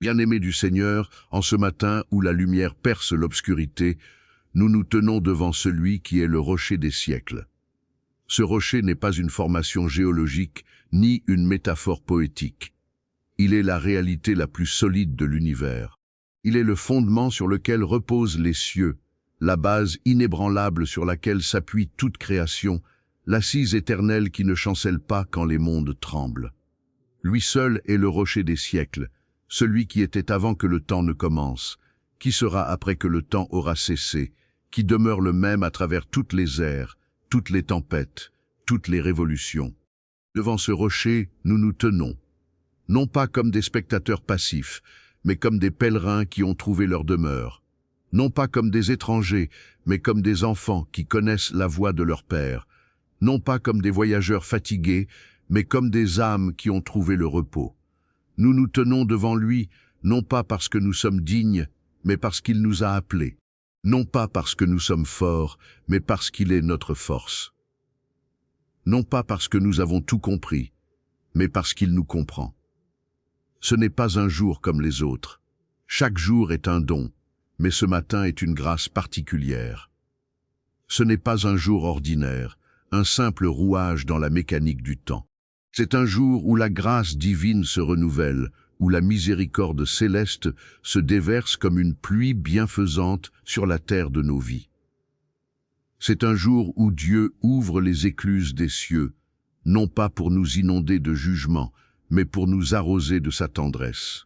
Bien-aimés du Seigneur, en ce matin où la lumière perce l'obscurité, nous nous tenons devant celui qui est le rocher des siècles. Ce rocher n'est pas une formation géologique, ni une métaphore poétique. Il est la réalité la plus solide de l'univers. Il est le fondement sur lequel reposent les cieux, la base inébranlable sur laquelle s'appuie toute création, l'assise éternelle qui ne chancelle pas quand les mondes tremblent. Lui seul est le rocher des siècles, celui qui était avant que le temps ne commence, qui sera après que le temps aura cessé, qui demeure le même à travers toutes les ères, toutes les tempêtes, toutes les révolutions. Devant ce rocher, nous nous tenons, non pas comme des spectateurs passifs, mais comme des pèlerins qui ont trouvé leur demeure, non pas comme des étrangers, mais comme des enfants qui connaissent la voix de leur Père, non pas comme des voyageurs fatigués, mais comme des âmes qui ont trouvé le repos. Nous nous tenons devant lui, non pas parce que nous sommes dignes, mais parce qu'il nous a appelés, non pas parce que nous sommes forts, mais parce qu'il est notre force. Non pas parce que nous avons tout compris, mais parce qu'il nous comprend. Ce n'est pas un jour comme les autres. Chaque jour est un don, mais ce matin est une grâce particulière. Ce n'est pas un jour ordinaire, un simple rouage dans la mécanique du temps. C'est un jour où la grâce divine se renouvelle, où la miséricorde céleste se déverse comme une pluie bienfaisante sur la terre de nos vies. C'est un jour où Dieu ouvre les écluses des cieux, non pas pour nous inonder de jugement, mais pour nous arroser de sa tendresse.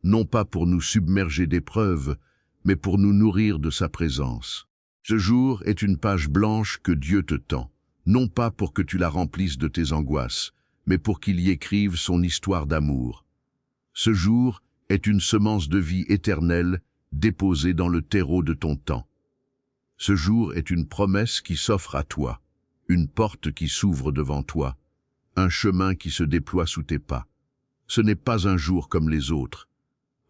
Non pas pour nous submerger d'épreuves, mais pour nous nourrir de sa présence. Ce jour est une page blanche que Dieu te tend, non pas pour que tu la remplisses de tes angoisses, mais pour qu'il y écrive son histoire d'amour. Ce jour est une semence de vie éternelle déposée dans le terreau de ton temps. Ce jour est une promesse qui s'offre à toi, une porte qui s'ouvre devant toi, un chemin qui se déploie sous tes pas. Ce n'est pas un jour comme les autres,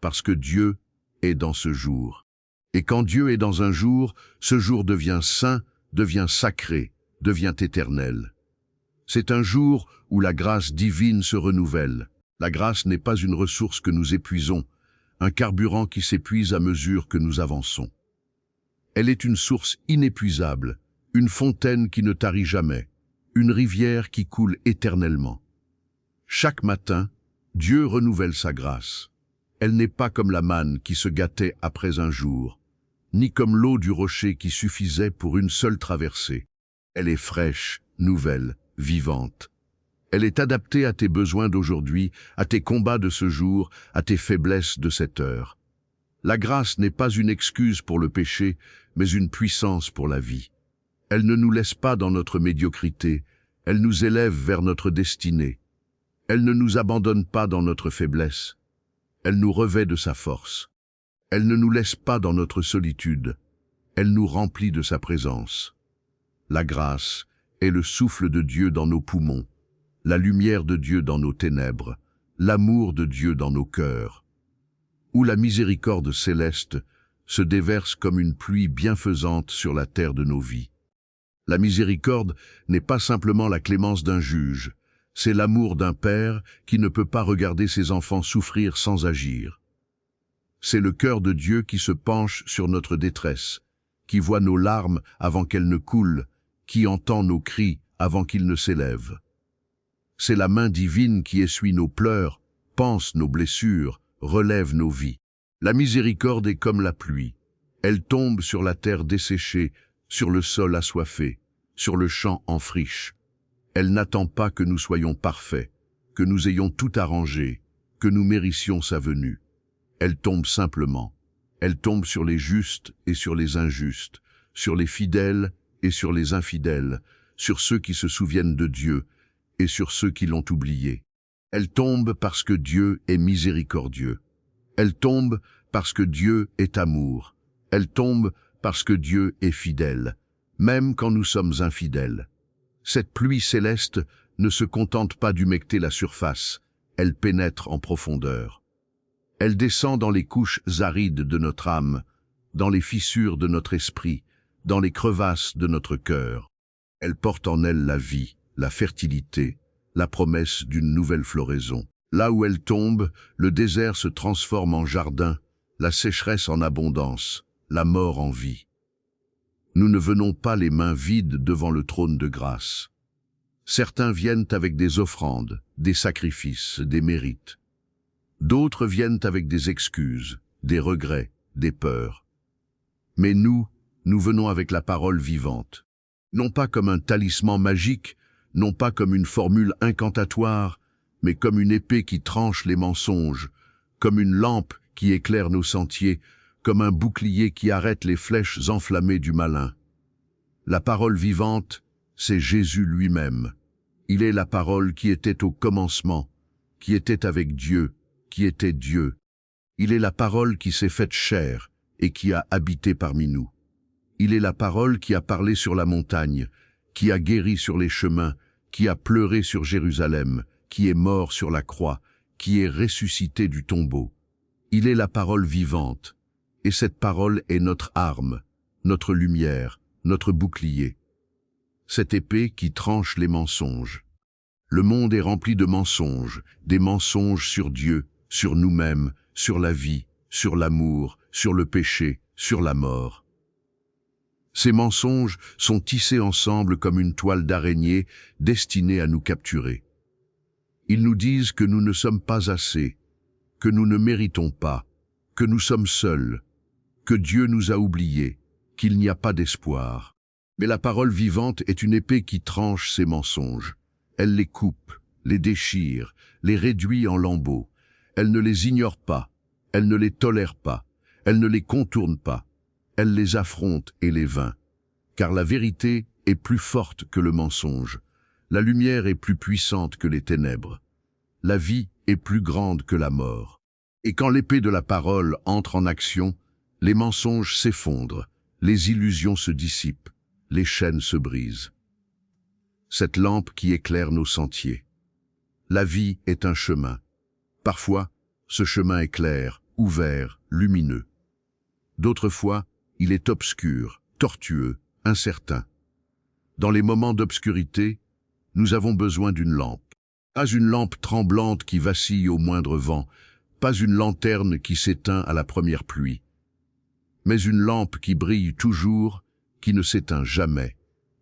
parce que Dieu est dans ce jour. Et quand Dieu est dans un jour, ce jour devient saint, devient sacré, devient éternel. C'est un jour où la grâce divine se renouvelle. La grâce n'est pas une ressource que nous épuisons, un carburant qui s'épuise à mesure que nous avançons. Elle est une source inépuisable, une fontaine qui ne tarit jamais, une rivière qui coule éternellement. Chaque matin, Dieu renouvelle sa grâce. Elle n'est pas comme la manne qui se gâtait après un jour, ni comme l'eau du rocher qui suffisait pour une seule traversée. Elle est fraîche, nouvelle, vivante. Elle est adaptée à tes besoins d'aujourd'hui, à tes combats de ce jour, à tes faiblesses de cette heure. La grâce n'est pas une excuse pour le péché, mais une puissance pour la vie. Elle ne nous laisse pas dans notre médiocrité, elle nous élève vers notre destinée. Elle ne nous abandonne pas dans notre faiblesse, elle nous revêt de sa force. Elle ne nous laisse pas dans notre solitude, elle nous remplit de sa présence. La grâce est le souffle de Dieu dans nos poumons, la lumière de Dieu dans nos ténèbres, l'amour de Dieu dans nos cœurs. Où la miséricorde céleste se déverse comme une pluie bienfaisante sur la terre de nos vies. La miséricorde n'est pas simplement la clémence d'un juge, c'est l'amour d'un père qui ne peut pas regarder ses enfants souffrir sans agir. C'est le cœur de Dieu qui se penche sur notre détresse, qui voit nos larmes avant qu'elles ne coulent, qui entend nos cris avant qu'ils ne s'élèvent. C'est la main divine qui essuie nos pleurs, panse nos blessures, relève nos vies. La miséricorde est comme la pluie. Elle tombe sur la terre desséchée, sur le sol assoiffé, sur le champ en friche. Elle n'attend pas que nous soyons parfaits, que nous ayons tout arrangé, que nous mérissions sa venue. Elle tombe simplement. Elle tombe sur les justes et sur les injustes, sur les fidèles et sur les infidèles, sur ceux qui se souviennent de Dieu et sur ceux qui l'ont oublié. Elle tombe parce que Dieu est miséricordieux. Elle tombe parce que Dieu est amour. Elle tombe parce que Dieu est fidèle, même quand nous sommes infidèles. Cette pluie céleste ne se contente pas d'humecter la surface, elle pénètre en profondeur. Elle descend dans les couches arides de notre âme, dans les fissures de notre esprit, dans les crevasses de notre cœur. Elle porte en elle la vie, la fertilité, la promesse d'une nouvelle floraison. Là où elle tombe, le désert se transforme en jardin, la sécheresse en abondance, la mort en vie. Nous ne venons pas les mains vides devant le trône de grâce. Certains viennent avec des offrandes, des sacrifices, des mérites. D'autres viennent avec des excuses, des regrets, des peurs. Mais nous venons avec la parole vivante. Non pas comme un talisman magique, non pas comme une formule incantatoire, mais comme une épée qui tranche les mensonges, comme une lampe qui éclaire nos sentiers, comme un bouclier qui arrête les flèches enflammées du malin. La parole vivante, c'est Jésus lui-même. Il est la parole qui était au commencement, qui était avec Dieu, qui était Dieu. Il est la parole qui s'est faite chair et qui a habité parmi nous. Il est la parole qui a parlé sur la montagne, qui a guéri sur les chemins, qui a pleuré sur Jérusalem, qui est mort sur la croix, qui est ressuscité du tombeau. Il est la parole vivante, et cette parole est notre arme, notre lumière, notre bouclier. Cette épée qui tranche les mensonges. Le monde est rempli de mensonges, des mensonges sur Dieu, sur nous-mêmes, sur la vie, sur l'amour, sur le péché, sur la mort. Ces mensonges sont tissés ensemble comme une toile d'araignée destinée à nous capturer. Ils nous disent que nous ne sommes pas assez, que nous ne méritons pas, que nous sommes seuls, que Dieu nous a oubliés, qu'il n'y a pas d'espoir. Mais la parole vivante est une épée qui tranche ces mensonges. Elle les coupe, les déchire, les réduit en lambeaux. Elle ne les ignore pas, elle ne les tolère pas, elle ne les contourne pas. Elle les affronte et les vainc. Car la vérité est plus forte que le mensonge. La lumière est plus puissante que les ténèbres. La vie est plus grande que la mort. Et quand l'épée de la parole entre en action, les mensonges s'effondrent, les illusions se dissipent, les chaînes se brisent. Cette lampe qui éclaire nos sentiers. La vie est un chemin. Parfois, ce chemin est clair, ouvert, lumineux. D'autres fois, il est obscur, tortueux, incertain. Dans les moments d'obscurité, nous avons besoin d'une lampe. Pas une lampe tremblante qui vacille au moindre vent, pas une lanterne qui s'éteint à la première pluie, mais une lampe qui brille toujours, qui ne s'éteint jamais,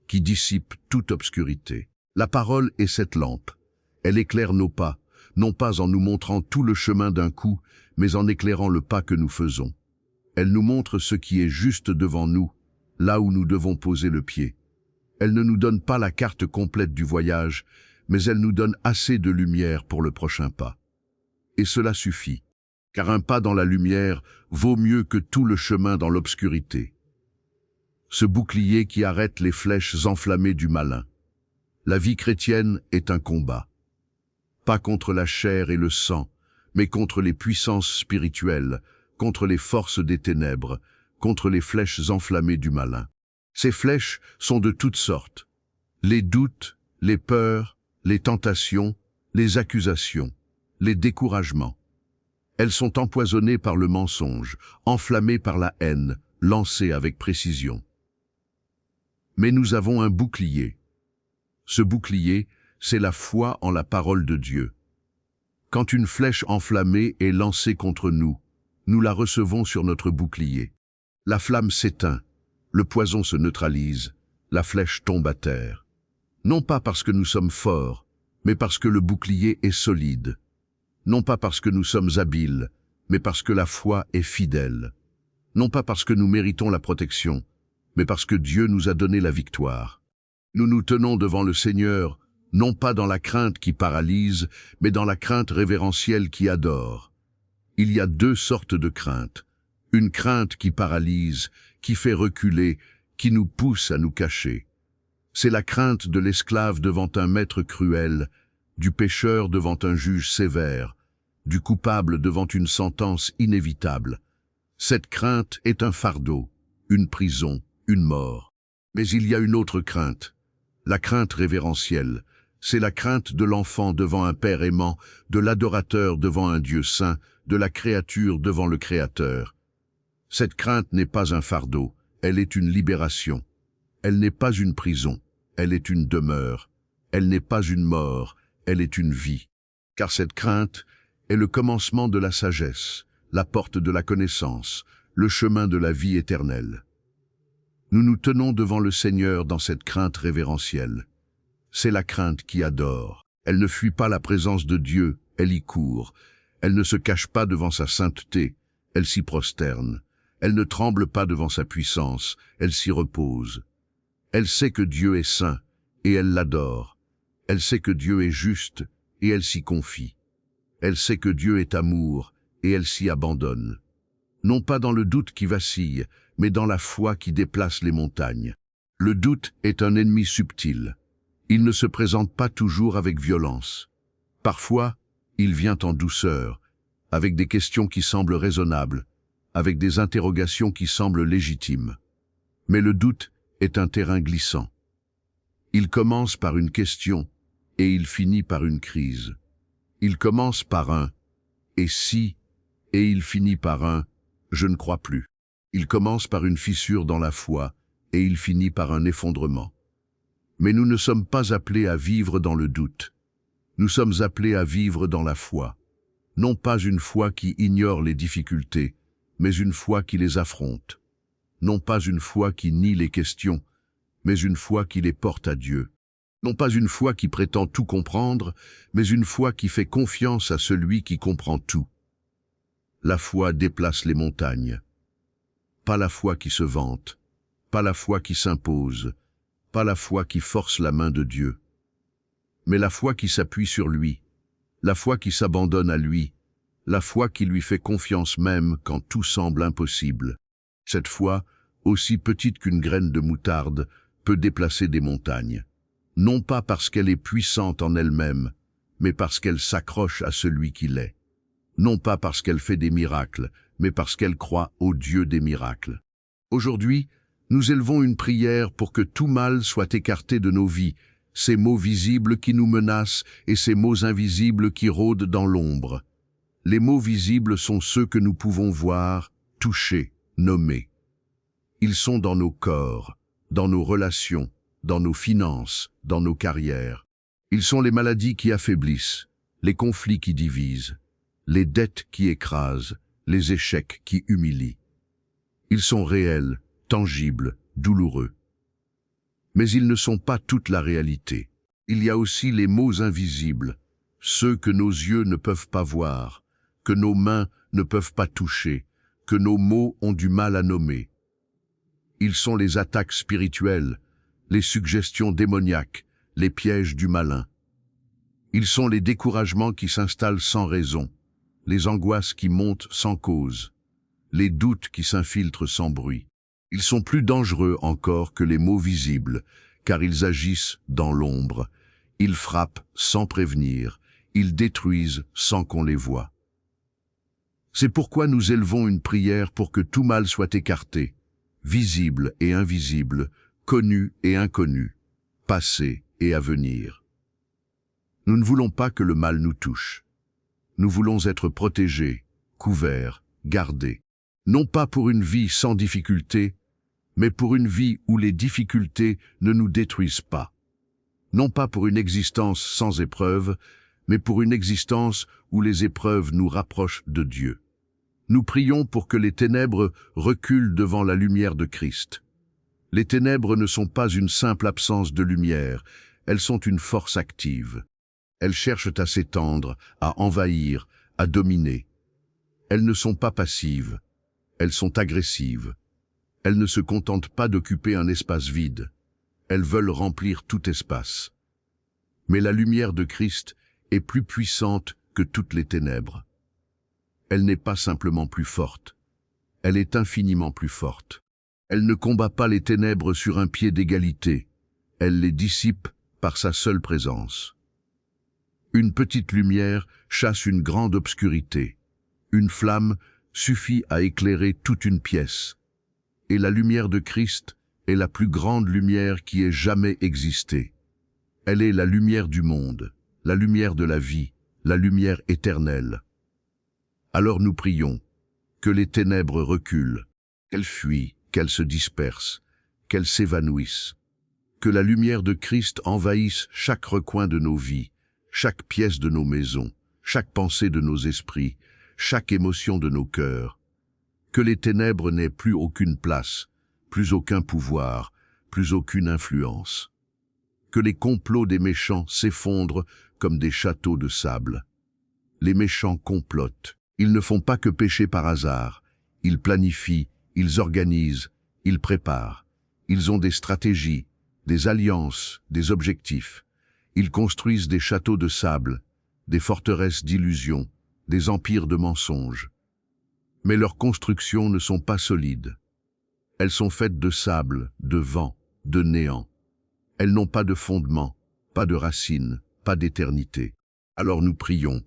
qui dissipe toute obscurité. La parole est cette lampe. Elle éclaire nos pas, non pas en nous montrant tout le chemin d'un coup, mais en éclairant le pas que nous faisons. Elle nous montre ce qui est juste devant nous, là où nous devons poser le pied. Elle ne nous donne pas la carte complète du voyage, mais elle nous donne assez de lumière pour le prochain pas. Et cela suffit, car un pas dans la lumière vaut mieux que tout le chemin dans l'obscurité. Ce bouclier qui arrête les flèches enflammées du malin. La vie chrétienne est un combat. Pas contre la chair et le sang, mais contre les puissances spirituelles, contre les forces des ténèbres, contre les flèches enflammées du malin. Ces flèches sont de toutes sortes. Les doutes, les peurs, les tentations, les accusations, les découragements. Elles sont empoisonnées par le mensonge, enflammées par la haine, lancées avec précision. Mais nous avons un bouclier. Ce bouclier, c'est la foi en la parole de Dieu. Quand une flèche enflammée est lancée contre nous, nous la recevons sur notre bouclier. La flamme s'éteint, le poison se neutralise, la flèche tombe à terre. Non pas parce que nous sommes forts, mais parce que le bouclier est solide. Non pas parce que nous sommes habiles, mais parce que la foi est fidèle. Non pas parce que nous méritons la protection, mais parce que Dieu nous a donné la victoire. Nous nous tenons devant le Seigneur, non pas dans la crainte qui paralyse, mais dans la crainte révérentielle qui adore. Il y a deux sortes de craintes. Une crainte qui paralyse, qui fait reculer, qui nous pousse à nous cacher. C'est la crainte de l'esclave devant un maître cruel, du pécheur devant un juge sévère, du coupable devant une sentence inévitable. Cette crainte est un fardeau, une prison, une mort. Mais il y a une autre crainte, la crainte révérentielle. C'est la crainte de l'enfant devant un Père aimant, de l'adorateur devant un Dieu saint, de la créature devant le Créateur. Cette crainte n'est pas un fardeau, elle est une libération. Elle n'est pas une prison, elle est une demeure. Elle n'est pas une mort, elle est une vie. car cette crainte est le commencement de la sagesse, la porte de la connaissance, le chemin de la vie éternelle. Nous nous tenons devant le Seigneur dans cette crainte révérentielle. C'est la crainte qui adore. Elle ne fuit pas la présence de Dieu, elle y court. Elle ne se cache pas devant sa sainteté, elle s'y prosterne. Elle ne tremble pas devant sa puissance, elle s'y repose. Elle sait que Dieu est saint, et elle l'adore. Elle sait que Dieu est juste, et elle s'y confie. Elle sait que Dieu est amour, et elle s'y abandonne. Non pas dans le doute qui vacille, mais dans la foi qui déplace les montagnes. Le doute est un ennemi subtil. Il ne se présente pas toujours avec violence. Parfois, il vient en douceur, avec des questions qui semblent raisonnables, avec des interrogations qui semblent légitimes. Mais le doute est un terrain glissant. Il commence par une question et il finit par une crise. Il commence par un « et si » et il finit par un « je ne crois plus ». Il commence par une fissure dans la foi et il finit par un effondrement. Mais nous ne sommes pas appelés à vivre dans le doute. Nous sommes appelés à vivre dans la foi. Non pas une foi qui ignore les difficultés, mais une foi qui les affronte. Non pas une foi qui nie les questions, mais une foi qui les porte à Dieu. Non pas une foi qui prétend tout comprendre, mais une foi qui fait confiance à celui qui comprend tout. La foi déplace les montagnes. Pas la foi qui se vante, pas la foi qui s'impose, pas la foi qui force la main de Dieu, mais la foi qui s'appuie sur lui, la foi qui s'abandonne à lui, la foi qui lui fait confiance même quand tout semble impossible. Cette foi, aussi petite qu'une graine de moutarde, peut déplacer des montagnes. Non pas parce qu'elle est puissante en elle-même, mais parce qu'elle s'accroche à celui qui l'est. Non pas parce qu'elle fait des miracles, mais parce qu'elle croit au Dieu des miracles. Aujourd'hui, nous élevons une prière pour que tout mal soit écarté de nos vies, ces maux visibles qui nous menacent et ces maux invisibles qui rôdent dans l'ombre. Les maux visibles sont ceux que nous pouvons voir, toucher, nommer. Ils sont dans nos corps, dans nos relations, dans nos finances, dans nos carrières. Ils sont les maladies qui affaiblissent, les conflits qui divisent, les dettes qui écrasent, les échecs qui humilient. Ils sont réels, tangibles, douloureux. Mais ils ne sont pas toute la réalité. Il y a aussi les maux invisibles, ceux que nos yeux ne peuvent pas voir, que nos mains ne peuvent pas toucher, que nos mots ont du mal à nommer. Ils sont les attaques spirituelles, les suggestions démoniaques, les pièges du malin. Ils sont les découragements qui s'installent sans raison, les angoisses qui montent sans cause, les doutes qui s'infiltrent sans bruit. Ils sont plus dangereux encore que les maux visibles, car ils agissent dans l'ombre. Ils frappent sans prévenir, ils détruisent sans qu'on les voie. C'est pourquoi nous élevons une prière pour que tout mal soit écarté, visible et invisible, connu et inconnu, passé et à venir. Nous ne voulons pas que le mal nous touche. Nous voulons être protégés, couverts, gardés. Non pas pour une vie sans difficultés, mais pour une vie où les difficultés ne nous détruisent pas. Non pas pour une existence sans épreuves, mais pour une existence où les épreuves nous rapprochent de Dieu. Nous prions pour que les ténèbres reculent devant la lumière de Christ. Les ténèbres ne sont pas une simple absence de lumière, elles sont une force active. Elles cherchent à s'étendre, à envahir, à dominer. Elles ne sont pas passives, elles sont agressives. Elles ne se contentent pas d'occuper un espace vide, elles veulent remplir tout espace. Mais la lumière de Christ est plus puissante que toutes les ténèbres. Elle n'est pas simplement plus forte, elle est infiniment plus forte. Elle ne combat pas les ténèbres sur un pied d'égalité, elle les dissipe par sa seule présence. Une petite lumière chasse une grande obscurité. Une flamme suffit à éclairer toute une pièce. Et la lumière de Christ est la plus grande lumière qui ait jamais existé. Elle est la lumière du monde, la lumière de la vie, la lumière éternelle. Alors nous prions, que les ténèbres reculent, qu'elles fuient, qu'elles se dispersent, qu'elles s'évanouissent. Que la lumière de Christ envahisse chaque recoin de nos vies, chaque pièce de nos maisons, chaque pensée de nos esprits, chaque émotion de nos cœurs. Que les ténèbres n'aient plus aucune place, plus aucun pouvoir, plus aucune influence. Que les complots des méchants s'effondrent comme des châteaux de sable. Les méchants complotent. Ils ne font pas que pécher par hasard. Ils planifient, ils organisent, ils préparent. Ils ont des stratégies, des alliances, des objectifs. Ils construisent des châteaux de sable, des forteresses d'illusions, des empires de mensonges. Mais leurs constructions ne sont pas solides. Elles sont faites de sable, de vent, de néant. Elles n'ont pas de fondement, pas de racines, pas d'éternité. Alors nous prions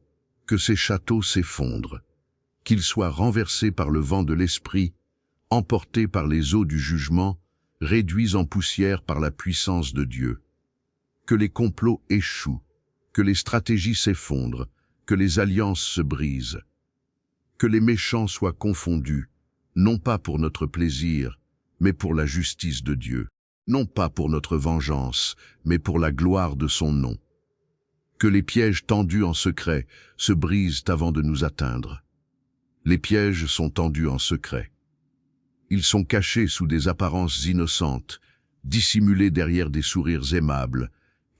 que ces châteaux s'effondrent, qu'ils soient renversés par le vent de l'esprit, emportés par les eaux du jugement, réduits en poussière par la puissance de Dieu. Que les complots échouent, que les stratégies s'effondrent, que les alliances se brisent. Que les méchants soient confondus, non pas pour notre plaisir, mais pour la justice de Dieu. Non pas pour notre vengeance, mais pour la gloire de son nom. Que les pièges tendus en secret se brisent avant de nous atteindre. Les pièges sont tendus en secret. Ils sont cachés sous des apparences innocentes, dissimulés derrière des sourires aimables,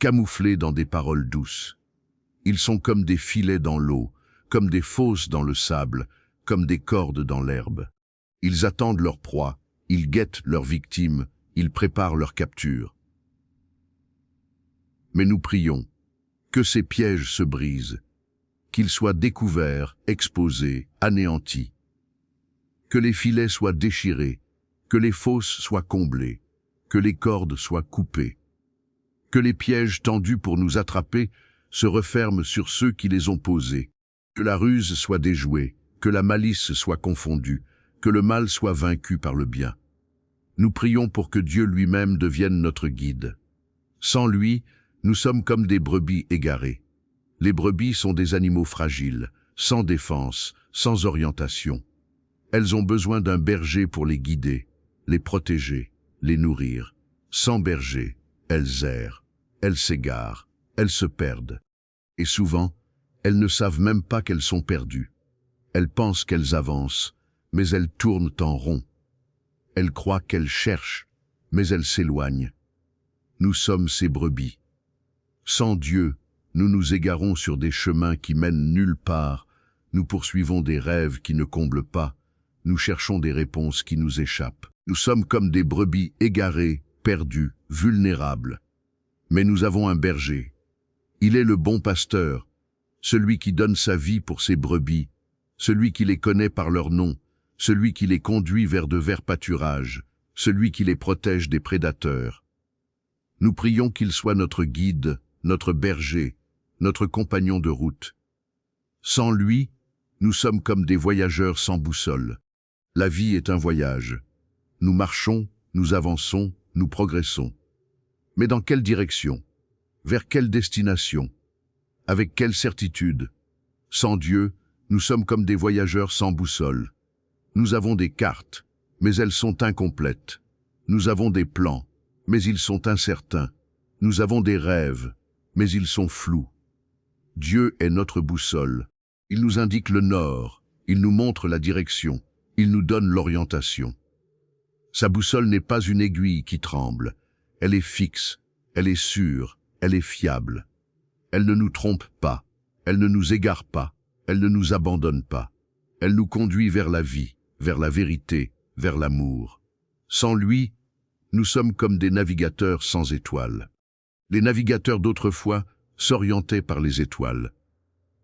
camouflés dans des paroles douces. Ils sont comme des filets dans l'eau, comme des fosses dans le sable, comme des cordes dans l'herbe. Ils attendent leur proie, ils guettent leurs victimes, ils préparent leur capture. Mais nous prions que ces pièges se brisent, qu'ils soient découverts, exposés, anéantis. Que les filets soient déchirés, que les fosses soient comblées, que les cordes soient coupées. Que les pièges tendus pour nous attraper se referment sur ceux qui les ont posés. Que la ruse soit déjouée, que la malice soit confondue, que le mal soit vaincu par le bien. Nous prions pour que Dieu lui-même devienne notre guide. Sans lui, nous sommes comme des brebis égarées. Les brebis sont des animaux fragiles, sans défense, sans orientation. Elles ont besoin d'un berger pour les guider, les protéger, les nourrir. Sans berger, elles errent, elles s'égarent, elles se perdent. Et souvent, elles ne savent même pas qu'elles sont perdues. Elles pensent qu'elles avancent, mais elles tournent en rond. Elles croient qu'elles cherchent, mais elles s'éloignent. Nous sommes ces brebis. Sans Dieu, nous nous égarons sur des chemins qui mènent nulle part, nous poursuivons des rêves qui ne comblent pas, nous cherchons des réponses qui nous échappent. Nous sommes comme des brebis égarées, perdues, vulnérables. Mais nous avons un berger. Il est le bon pasteur, celui qui donne sa vie pour ses brebis, celui qui les connaît par leur nom, celui qui les conduit vers de verts pâturages, celui qui les protège des prédateurs. Nous prions qu'il soit notre guide, notre berger, notre compagnon de route. Sans lui, nous sommes comme des voyageurs sans boussole. La vie est un voyage. Nous marchons, nous avançons, nous progressons. Mais dans quelle direction? Vers quelle destination? Avec quelle certitude? Sans Dieu, nous sommes comme des voyageurs sans boussole. Nous avons des cartes, mais elles sont incomplètes. Nous avons des plans, mais ils sont incertains. Nous avons des rêves, mais ils sont flous. Dieu est notre boussole. Il nous indique le nord, il nous montre la direction, il nous donne l'orientation. Sa boussole n'est pas une aiguille qui tremble. Elle est fixe, elle est sûre, elle est fiable. Elle ne nous trompe pas, elle ne nous égare pas, elle ne nous abandonne pas. Elle nous conduit vers la vie, vers la vérité, vers l'amour. Sans lui, nous sommes comme des navigateurs sans étoiles. Les navigateurs d'autrefois s'orientaient par les étoiles.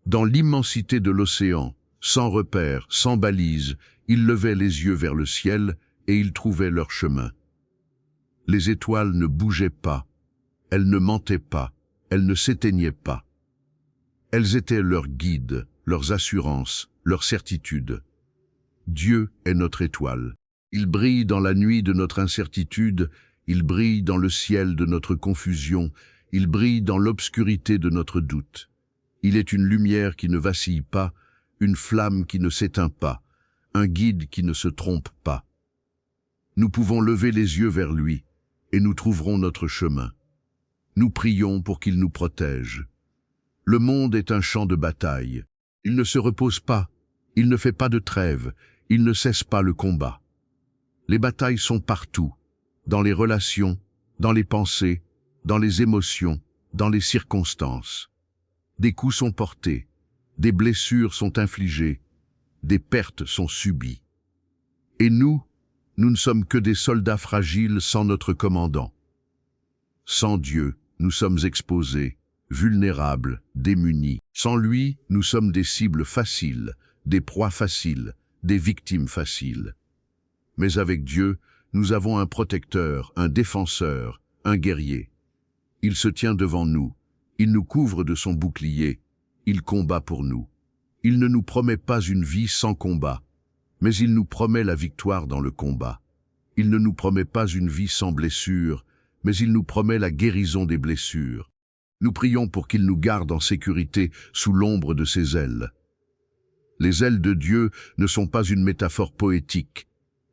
Dans l'immensité de l'océan, sans repères, sans balises, ils levaient les yeux vers le ciel et ils trouvaient leur chemin. Les étoiles ne bougeaient pas, elles ne mentaient pas, elles ne s'éteignaient pas. Elles étaient leurs guides, leurs assurances, leurs certitudes. Dieu est notre étoile. Il brille dans la nuit de notre incertitude, il brille dans le ciel de notre confusion, il brille dans l'obscurité de notre doute. Il est une lumière qui ne vacille pas, une flamme qui ne s'éteint pas, un guide qui ne se trompe pas. Nous pouvons lever les yeux vers lui, et nous trouverons notre chemin. Nous prions pour qu'il nous protège. Le monde est un champ de bataille. Il ne se repose pas, il ne fait pas de trêve, il ne cesse pas le combat. Les batailles sont partout, dans les relations, dans les pensées, dans les émotions, dans les circonstances. Des coups sont portés, des blessures sont infligées, des pertes sont subies. Et nous ne sommes que des soldats fragiles sans notre commandant. Sans Dieu, nous sommes exposés, vulnérables, démunis. Sans lui, nous sommes des cibles faciles, des proies faciles, des victimes faciles. Mais avec Dieu, nous avons un protecteur, un défenseur, un guerrier. Il se tient devant nous, il nous couvre de son bouclier, il combat pour nous. Il ne nous promet pas une vie sans combat, mais il nous promet la victoire dans le combat. Il ne nous promet pas une vie sans blessures, mais il nous promet la guérison des blessures. Nous prions pour qu'il nous garde en sécurité sous l'ombre de ses ailes. Les ailes de Dieu ne sont pas une métaphore poétique,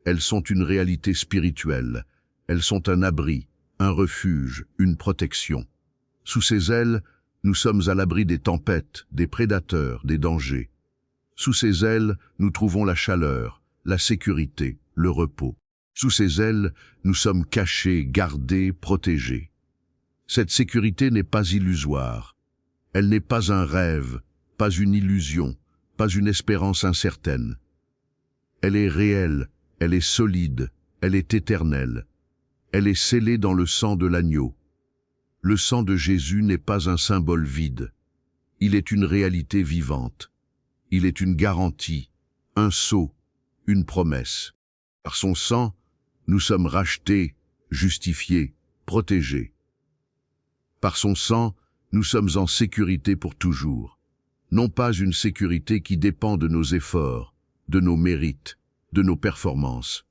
elles sont une réalité spirituelle. Elles sont un abri, un refuge, une protection. Sous ses ailes, nous sommes à l'abri des tempêtes, des prédateurs, des dangers. Sous ses ailes, nous trouvons la chaleur, la sécurité, le repos. Sous ses ailes, nous sommes cachés, gardés, protégés. Cette sécurité n'est pas illusoire. Elle n'est pas un rêve, pas une illusion, pas une espérance incertaine. Elle est réelle, elle est solide, elle est éternelle. Elle est scellée dans le sang de l'agneau. Le sang de Jésus n'est pas un symbole vide. Il est une réalité vivante. Il est une garantie, un sceau, une promesse. Par son sang, nous sommes rachetés, justifiés, protégés. Par son sang, nous sommes en sécurité pour toujours. Non pas une sécurité qui dépend de nos efforts, de nos mérites, de nos performances,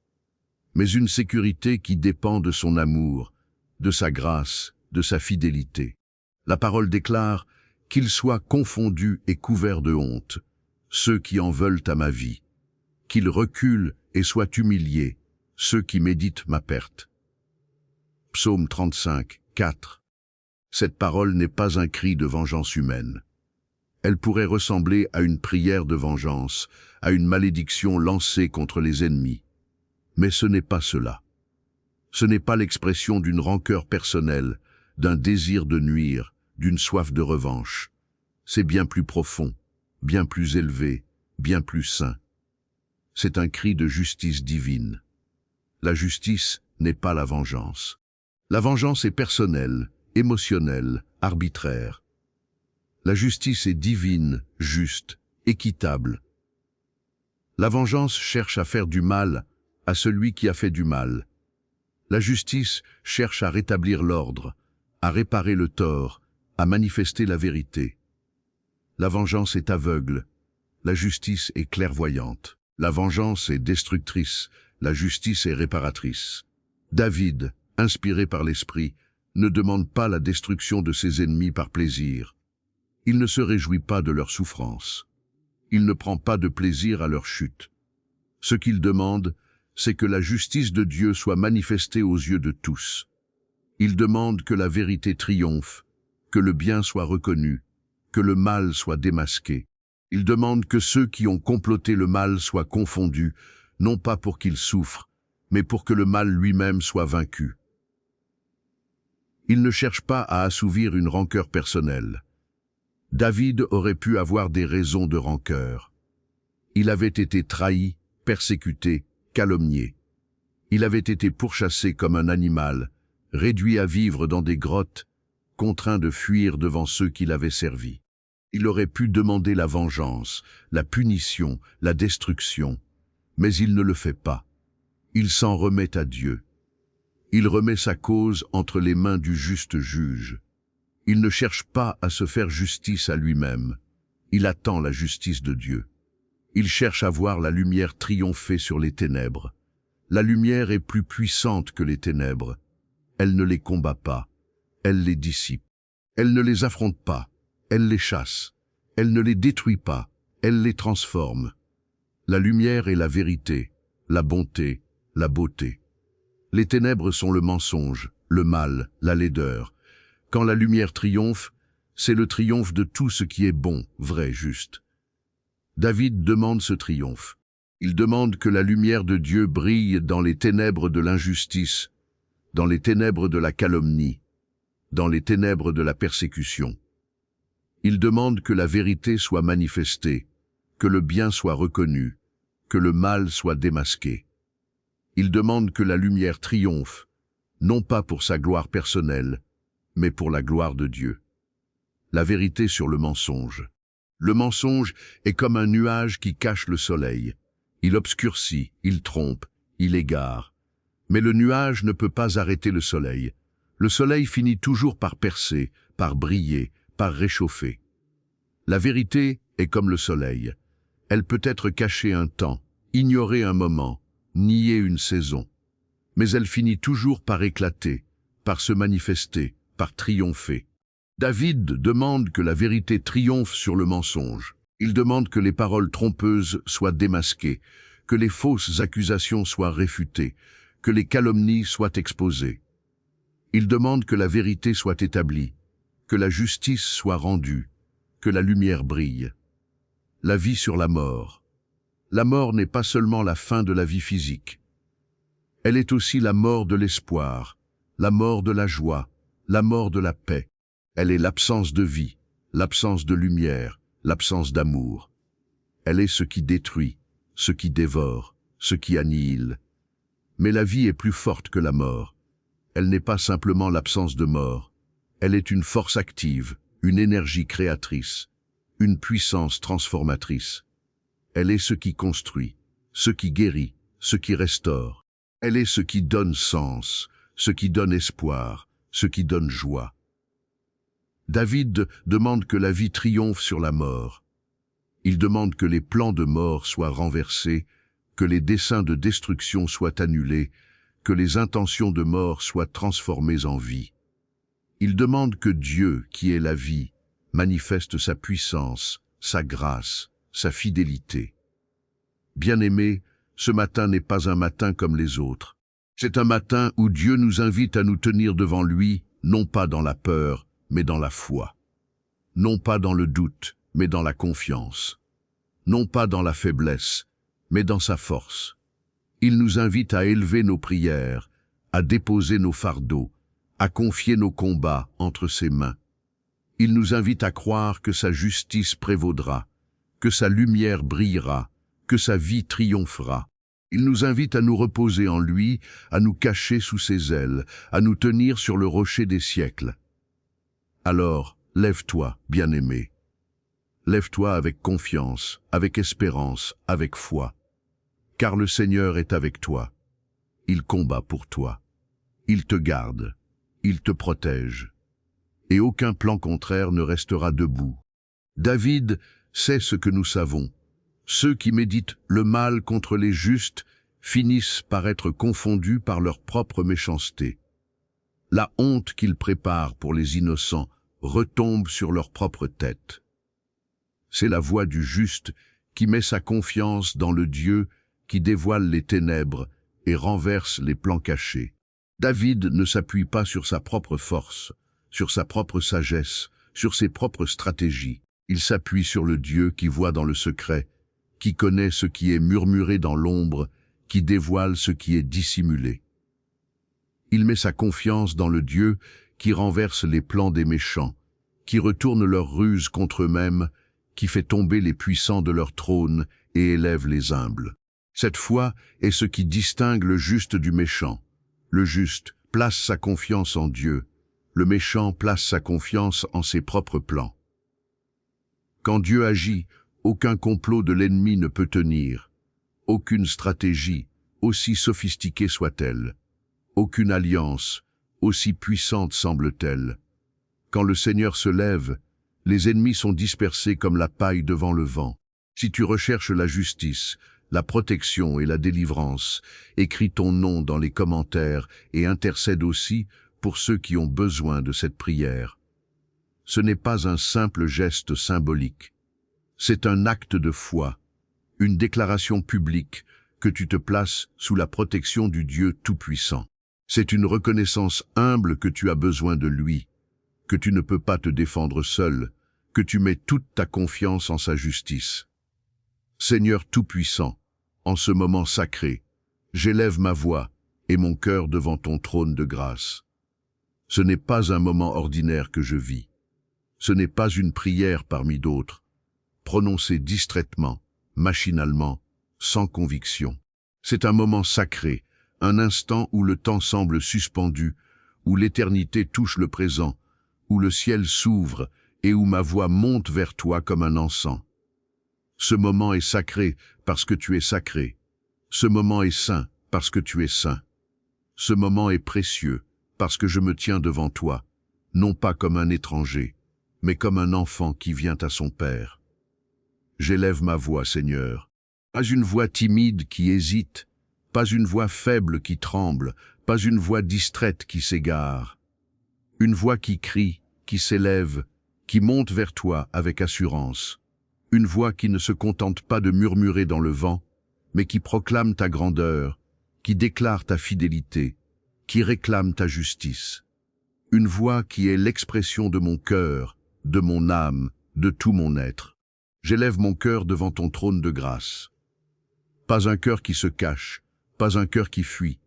mais une sécurité qui dépend de son amour, de sa grâce, de sa fidélité. La parole déclare « qu'ils soient confondus et couverts de honte, ceux qui en veulent à ma vie, qu'ils reculent et soient humiliés, ceux qui méditent ma perte. » Psaume 35, 4. Cette parole n'est pas un cri de vengeance humaine. Elle pourrait ressembler à une prière de vengeance, à une malédiction lancée contre les ennemis. Mais ce n'est pas cela. Ce n'est pas l'expression d'une rancœur personnelle, d'un désir de nuire, d'une soif de revanche. C'est bien plus profond, bien plus élevé, bien plus saint. C'est un cri de justice divine. La justice n'est pas la vengeance. La vengeance est personnelle, émotionnelle, arbitraire. La justice est divine, juste, équitable. La vengeance cherche à faire du mal à celui qui a fait du mal. La justice cherche à rétablir l'ordre, à réparer le tort, à manifester la vérité. La vengeance est aveugle, la justice est clairvoyante. La vengeance est destructrice, la justice est réparatrice. David, inspiré par l'Esprit, ne demande pas la destruction de ses ennemis par plaisir. Il ne se réjouit pas de leur souffrance. Il ne prend pas de plaisir à leur chute. Ce qu'il demande, c'est que la justice de Dieu soit manifestée aux yeux de tous. Il demande que la vérité triomphe, que le bien soit reconnu, que le mal soit démasqué. Il demande que ceux qui ont comploté le mal soient confondus, non pas pour qu'ils souffrent, mais pour que le mal lui-même soit vaincu. Il ne cherche pas à assouvir une rancœur personnelle. David aurait pu avoir des raisons de rancœur. Il avait été trahi, persécuté, calomnié. Il avait été pourchassé comme un animal, réduit à vivre dans des grottes, contraint de fuir devant ceux qui l'avaient servi. Il aurait pu demander la vengeance, la punition, la destruction, mais il ne le fait pas. Il s'en remet à Dieu. Il remet sa cause entre les mains du juste juge. Il ne cherche pas à se faire justice à lui-même. Il attend la justice de Dieu. Il cherche à voir la lumière triompher sur les ténèbres. La lumière est plus puissante que les ténèbres. Elle ne les combat pas, elle les dissipe. Elle ne les affronte pas, elle les chasse. Elle ne les détruit pas, elle les transforme. La lumière est la vérité, la bonté, la beauté. Les ténèbres sont le mensonge, le mal, la laideur. Quand la lumière triomphe, c'est le triomphe de tout ce qui est bon, vrai, juste. David demande ce triomphe. Il demande que la lumière de Dieu brille dans les ténèbres de l'injustice, dans les ténèbres de la calomnie, dans les ténèbres de la persécution. Il demande que la vérité soit manifestée, que le bien soit reconnu, que le mal soit démasqué. Il demande que la lumière triomphe, non pas pour sa gloire personnelle, mais pour la gloire de Dieu. La vérité sur le mensonge. Le mensonge est comme un nuage qui cache le soleil. Il obscurcit, il trompe, il égare. Mais le nuage ne peut pas arrêter le soleil. Le soleil finit toujours par percer, par briller, par réchauffer. La vérité est comme le soleil. Elle peut être cachée un temps, ignorer un moment, nier une saison. Mais elle finit toujours par éclater, par se manifester, par triompher. David demande que la vérité triomphe sur le mensonge. Il demande que les paroles trompeuses soient démasquées, que les fausses accusations soient réfutées, que les calomnies soient exposées. Il demande que la vérité soit établie, que la justice soit rendue, que la lumière brille. La vie sur la mort. La mort n'est pas seulement la fin de la vie physique. Elle est aussi la mort de l'espoir, la mort de la joie, la mort de la paix. Elle est l'absence de vie, l'absence de lumière, l'absence d'amour. Elle est ce qui détruit, ce qui dévore, ce qui annihile. Mais la vie est plus forte que la mort. Elle n'est pas simplement l'absence de mort. Elle est une force active, une énergie créatrice, une puissance transformatrice. Elle est ce qui construit, ce qui guérit, ce qui restaure. Elle est ce qui donne sens, ce qui donne espoir, ce qui donne joie. David demande que la vie triomphe sur la mort. Il demande que les plans de mort soient renversés, que les desseins de destruction soient annulés, que les intentions de mort soient transformées en vie. Il demande que Dieu, qui est la vie, manifeste sa puissance, sa grâce, sa fidélité. Bien-aimés, ce matin n'est pas un matin comme les autres. C'est un matin où Dieu nous invite à nous tenir devant lui, non pas dans la peur, mais dans la foi. Non pas dans le doute, mais dans la confiance. Non pas dans la faiblesse, mais dans sa force. Il nous invite à élever nos prières, à déposer nos fardeaux, à confier nos combats entre ses mains. Il nous invite à croire que sa justice prévaudra, que sa lumière brillera, que sa vie triomphera. Il nous invite à nous reposer en lui, à nous cacher sous ses ailes, à nous tenir sur le rocher des siècles. Alors, lève-toi, bien-aimé. Lève-toi avec confiance, avec espérance, avec foi. Car le Seigneur est avec toi. Il combat pour toi. Il te garde. Il te protège. Et aucun plan contraire ne restera debout. David sait ce que nous savons. Ceux qui méditent le mal contre les justes finissent par être confondus par leur propre méchanceté. La honte qu'ils préparent pour les innocents retombe sur leur propre tête. C'est la voix du juste qui met sa confiance dans le Dieu qui dévoile les ténèbres et renverse les plans cachés. David ne s'appuie pas sur sa propre force, sur sa propre sagesse, sur ses propres stratégies. Il s'appuie sur le Dieu qui voit dans le secret, qui connaît ce qui est murmuré dans l'ombre, qui dévoile ce qui est dissimulé. Il met sa confiance dans le Dieu qui renverse les plans des méchants, qui retourne leurs ruses contre eux-mêmes, qui fait tomber les puissants de leur trône et élève les humbles. Cette foi est ce qui distingue le juste du méchant. Le juste place sa confiance en Dieu, le méchant place sa confiance en ses propres plans. Quand Dieu agit, aucun complot de l'ennemi ne peut tenir, aucune stratégie, aussi sophistiquée soit-elle, aucune alliance, aussi puissante semble-t-elle. Quand le Seigneur se lève, les ennemis sont dispersés comme la paille devant le vent. Si tu recherches la justice, la protection et la délivrance, écris ton nom dans les commentaires et intercède aussi pour ceux qui ont besoin de cette prière. Ce n'est pas un simple geste symbolique. C'est un acte de foi, une déclaration publique que tu te places sous la protection du Dieu Tout-Puissant. C'est une reconnaissance humble que tu as besoin de lui, que tu ne peux pas te défendre seul, que tu mets toute ta confiance en sa justice. Seigneur Tout-Puissant, en ce moment sacré, j'élève ma voix et mon cœur devant ton trône de grâce. Ce n'est pas un moment ordinaire que je vis. Ce n'est pas une prière parmi d'autres, prononcée distraitement, machinalement, sans conviction. C'est un moment sacré, un instant où le temps semble suspendu, où l'éternité touche le présent, où le ciel s'ouvre et où ma voix monte vers toi comme un encens. Ce moment est sacré parce que tu es sacré. Ce moment est saint parce que tu es saint. Ce moment est précieux parce que je me tiens devant toi, non pas comme un étranger, mais comme un enfant qui vient à son Père. J'élève ma voix, Seigneur. Pas une voix timide qui hésite, pas une voix faible qui tremble, pas une voix distraite qui s'égare. Une voix qui crie, qui s'élève, qui monte vers toi avec assurance. Une voix qui ne se contente pas de murmurer dans le vent, mais qui proclame ta grandeur, qui déclare ta fidélité, qui réclame ta justice. Une voix qui est l'expression de mon cœur, de mon âme, de tout mon être. J'élève mon cœur devant ton trône de grâce. Pas un cœur qui se cache, pas un cœur qui fuit,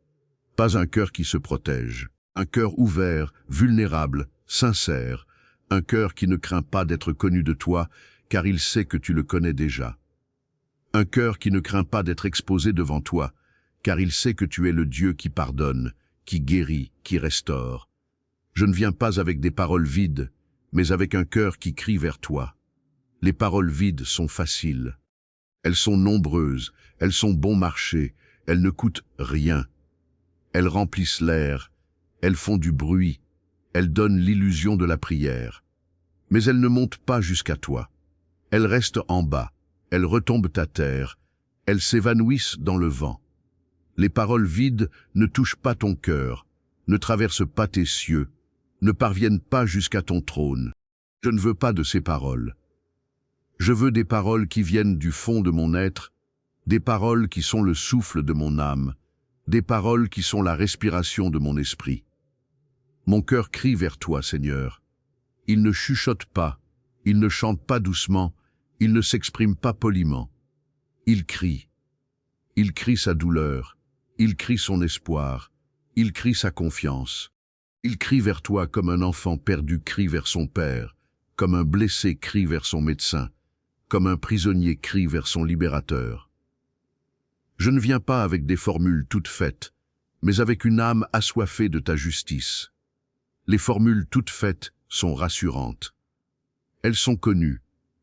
pas un cœur qui se protège. Un cœur ouvert, vulnérable, sincère, un cœur qui ne craint pas d'être connu de toi, car il sait que tu le connais déjà. Un cœur qui ne craint pas d'être exposé devant toi, car il sait que tu es le Dieu qui pardonne, qui guérit, qui restaure. Je ne viens pas avec des paroles vides, mais avec un cœur qui crie vers toi. Les paroles vides sont faciles. Elles sont nombreuses, elles sont bon marché, elles ne coûtent rien. Elles remplissent l'air, elles font du bruit, elles donnent l'illusion de la prière. Mais elles ne montent pas jusqu'à toi. Elles restent en bas, elles retombent à terre, elles s'évanouissent dans le vent. Les paroles vides ne touchent pas ton cœur, ne traversent pas tes cieux, ne parviennent pas jusqu'à ton trône. Je ne veux pas de ces paroles. Je veux des paroles qui viennent du fond de mon être, des paroles qui sont le souffle de mon âme, des paroles qui sont la respiration de mon esprit. Mon cœur crie vers toi, Seigneur. Il ne chuchote pas, il ne chante pas doucement, il ne s'exprime pas poliment. Il crie sa douleur, il crie son espoir, il crie sa confiance. Il crie vers toi comme un enfant perdu crie vers son père, comme un blessé crie vers son médecin, comme un prisonnier crie vers son libérateur. Je ne viens pas avec des formules toutes faites, mais avec une âme assoiffée de ta justice. Les formules toutes faites sont rassurantes. Elles sont connues,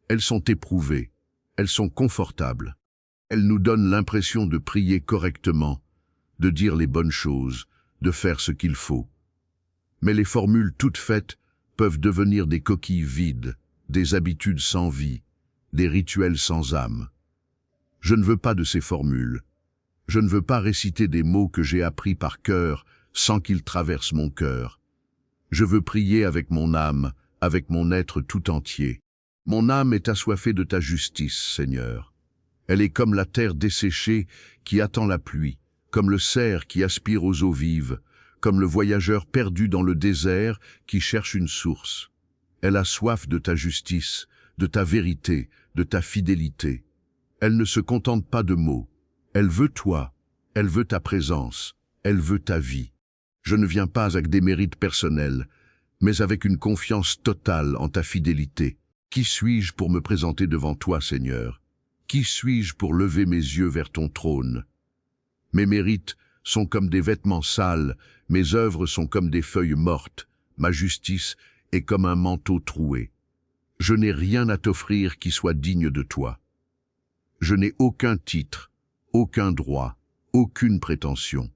elles sont éprouvées, elles sont confortables. Elles nous donnent l'impression de prier correctement, de dire les bonnes choses, de faire ce qu'il faut. Mais les formules toutes faites peuvent devenir des coquilles vides, des habitudes sans vie, des rituels sans âme. Je ne veux pas de ces formules. Je ne veux pas réciter des mots que j'ai appris par cœur sans qu'ils traversent mon cœur. Je veux prier avec mon âme, avec mon être tout entier. Mon âme est assoiffée de ta justice, Seigneur. Elle est comme la terre desséchée qui attend la pluie, comme le cerf qui aspire aux eaux vives, comme le voyageur perdu dans le désert qui cherche une source. Elle a soif de ta justice, de ta vérité, de ta fidélité. Elle ne se contente pas de mots. Elle veut toi, elle veut ta présence, elle veut ta vie. Je ne viens pas avec des mérites personnels, mais avec une confiance totale en ta fidélité. Qui suis-je pour me présenter devant toi, Seigneur? Qui suis-je pour lever mes yeux vers ton trône? Mes mérites sont comme des vêtements sales, mes œuvres sont comme des feuilles mortes, ma justice est comme un manteau troué. Je n'ai rien à t'offrir qui soit digne de toi. Je n'ai aucun titre, aucun droit, aucune prétention.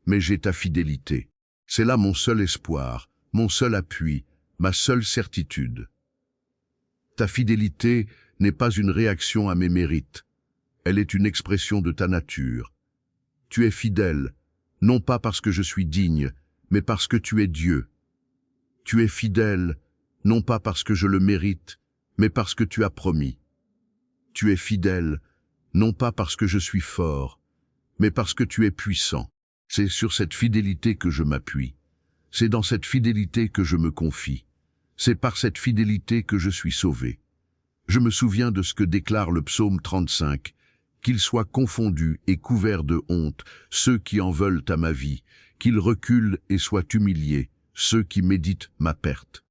Mais j'ai ta fidélité. C'est là mon seul espoir, mon seul appui, ma seule certitude. Ta fidélité n'est pas une réaction à mes mérites. Elle est une expression de ta nature. Tu es fidèle, non pas parce que je suis digne, mais parce que tu es Dieu. Tu es fidèle, non pas parce que je le mérite, mais parce que tu as promis. Tu es fidèle, non pas parce que je suis fort, mais parce que tu es puissant. C'est sur cette fidélité que je m'appuie. C'est dans cette fidélité que je me confie. C'est par cette fidélité que je suis sauvé. Je me souviens de ce que déclare le psaume 35, « Qu'ils soient confondus et couverts de honte, ceux qui en veulent à ma vie, qu'ils reculent et soient humiliés, ceux qui méditent ma perte. »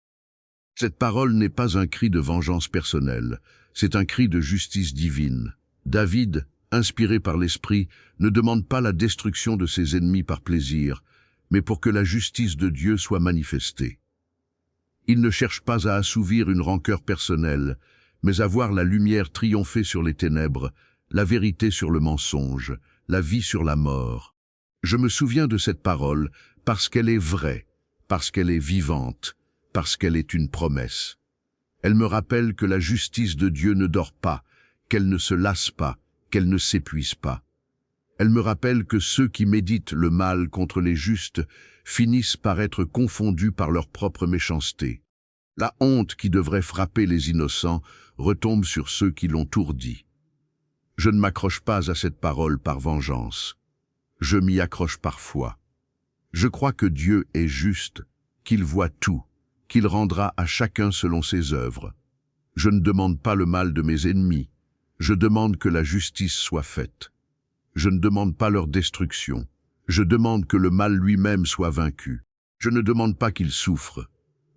Cette parole n'est pas un cri de vengeance personnelle, c'est un cri de justice divine. David, inspiré par l'Esprit, ne demande pas la destruction de ses ennemis par plaisir, mais pour que la justice de Dieu soit manifestée. Il ne cherche pas à assouvir une rancœur personnelle, mais à voir la lumière triompher sur les ténèbres, la vérité sur le mensonge, la vie sur la mort. Je me souviens de cette parole parce qu'elle est vraie, parce qu'elle est vivante, parce qu'elle est une promesse. Elle me rappelle que la justice de Dieu ne dort pas, qu'elle ne se lasse pas, qu'elle ne s'épuise pas. Elle me rappelle que ceux qui méditent le mal contre les justes finissent par être confondus par leur propre méchanceté. La honte qui devrait frapper les innocents retombe sur ceux qui l'ont ourdie. Je ne m'accroche pas à cette parole par vengeance. Je m'y accroche par foi. Je crois que Dieu est juste, qu'il voit tout, qu'il rendra à chacun selon ses œuvres. Je ne demande pas le mal de mes ennemis, je demande que la justice soit faite. Je ne demande pas leur destruction, je demande que le mal lui-même soit vaincu. Je ne demande pas qu'il souffre,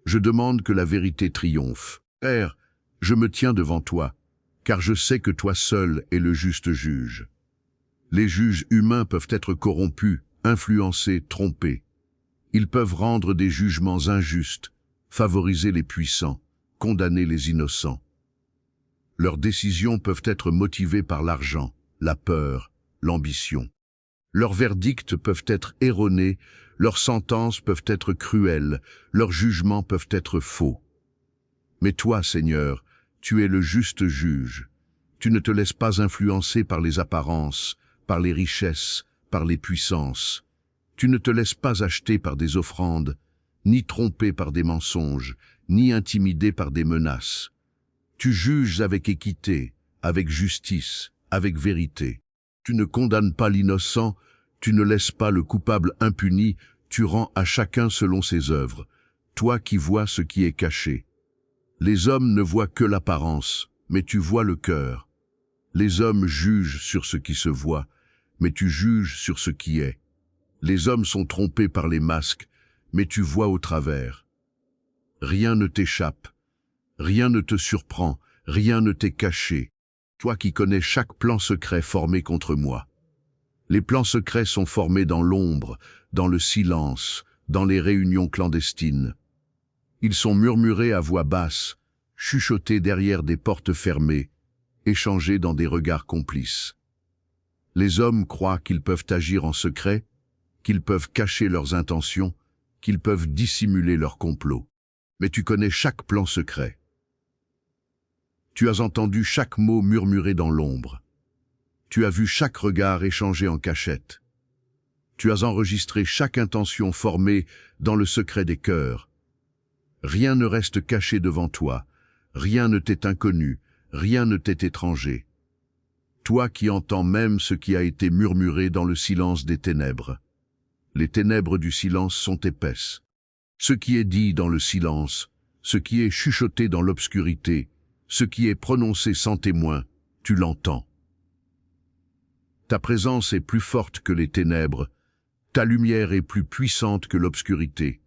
je demande que la vérité triomphe. Père, je me tiens devant toi, car je sais que toi seul es le juste juge. Les juges humains peuvent être corrompus, influencés, trompés. Ils peuvent rendre des jugements injustes, favoriser les puissants, condamner les innocents. Leurs décisions peuvent être motivées par l'argent, la peur, l'ambition. Leurs verdicts peuvent être erronés, leurs sentences peuvent être cruelles, leurs jugements peuvent être faux. Mais toi, Seigneur, tu es le juste juge. Tu ne te laisses pas influencer par les apparences, par les richesses, par les puissances. Tu ne te laisses pas acheter par des offrandes, ni tromper par des mensonges, ni intimider par des menaces. Tu juges avec équité, avec justice, avec vérité. Tu ne condamnes pas l'innocent, tu ne laisses pas le coupable impuni, tu rends à chacun selon ses œuvres, toi qui vois ce qui est caché. Les hommes ne voient que l'apparence, mais tu vois le cœur. Les hommes jugent sur ce qui se voit, mais tu juges sur ce qui est. Les hommes sont trompés par les masques, mais tu vois au travers. Rien ne t'échappe, rien ne te surprend, rien ne t'est caché, toi qui connais chaque plan secret formé contre moi. Les plans secrets sont formés dans l'ombre, dans le silence, dans les réunions clandestines. Ils sont murmurés à voix basse, chuchotés derrière des portes fermées, échangés dans des regards complices. Les hommes croient qu'ils peuvent agir en secret, qu'ils peuvent cacher leurs intentions, qu'ils peuvent dissimuler leurs complots. Mais tu connais chaque plan secret. Tu as entendu chaque mot murmuré dans l'ombre. Tu as vu chaque regard échangé en cachette. Tu as enregistré chaque intention formée dans le secret des cœurs. Rien ne reste caché devant toi, rien ne t'est inconnu, rien ne t'est étranger. Toi qui entends même ce qui a été murmuré dans le silence des ténèbres. Les ténèbres du silence sont épaisses. Ce qui est dit dans le silence, ce qui est chuchoté dans l'obscurité, ce qui est prononcé sans témoin, tu l'entends. Ta présence est plus forte que les ténèbres, ta lumière est plus puissante que l'obscurité.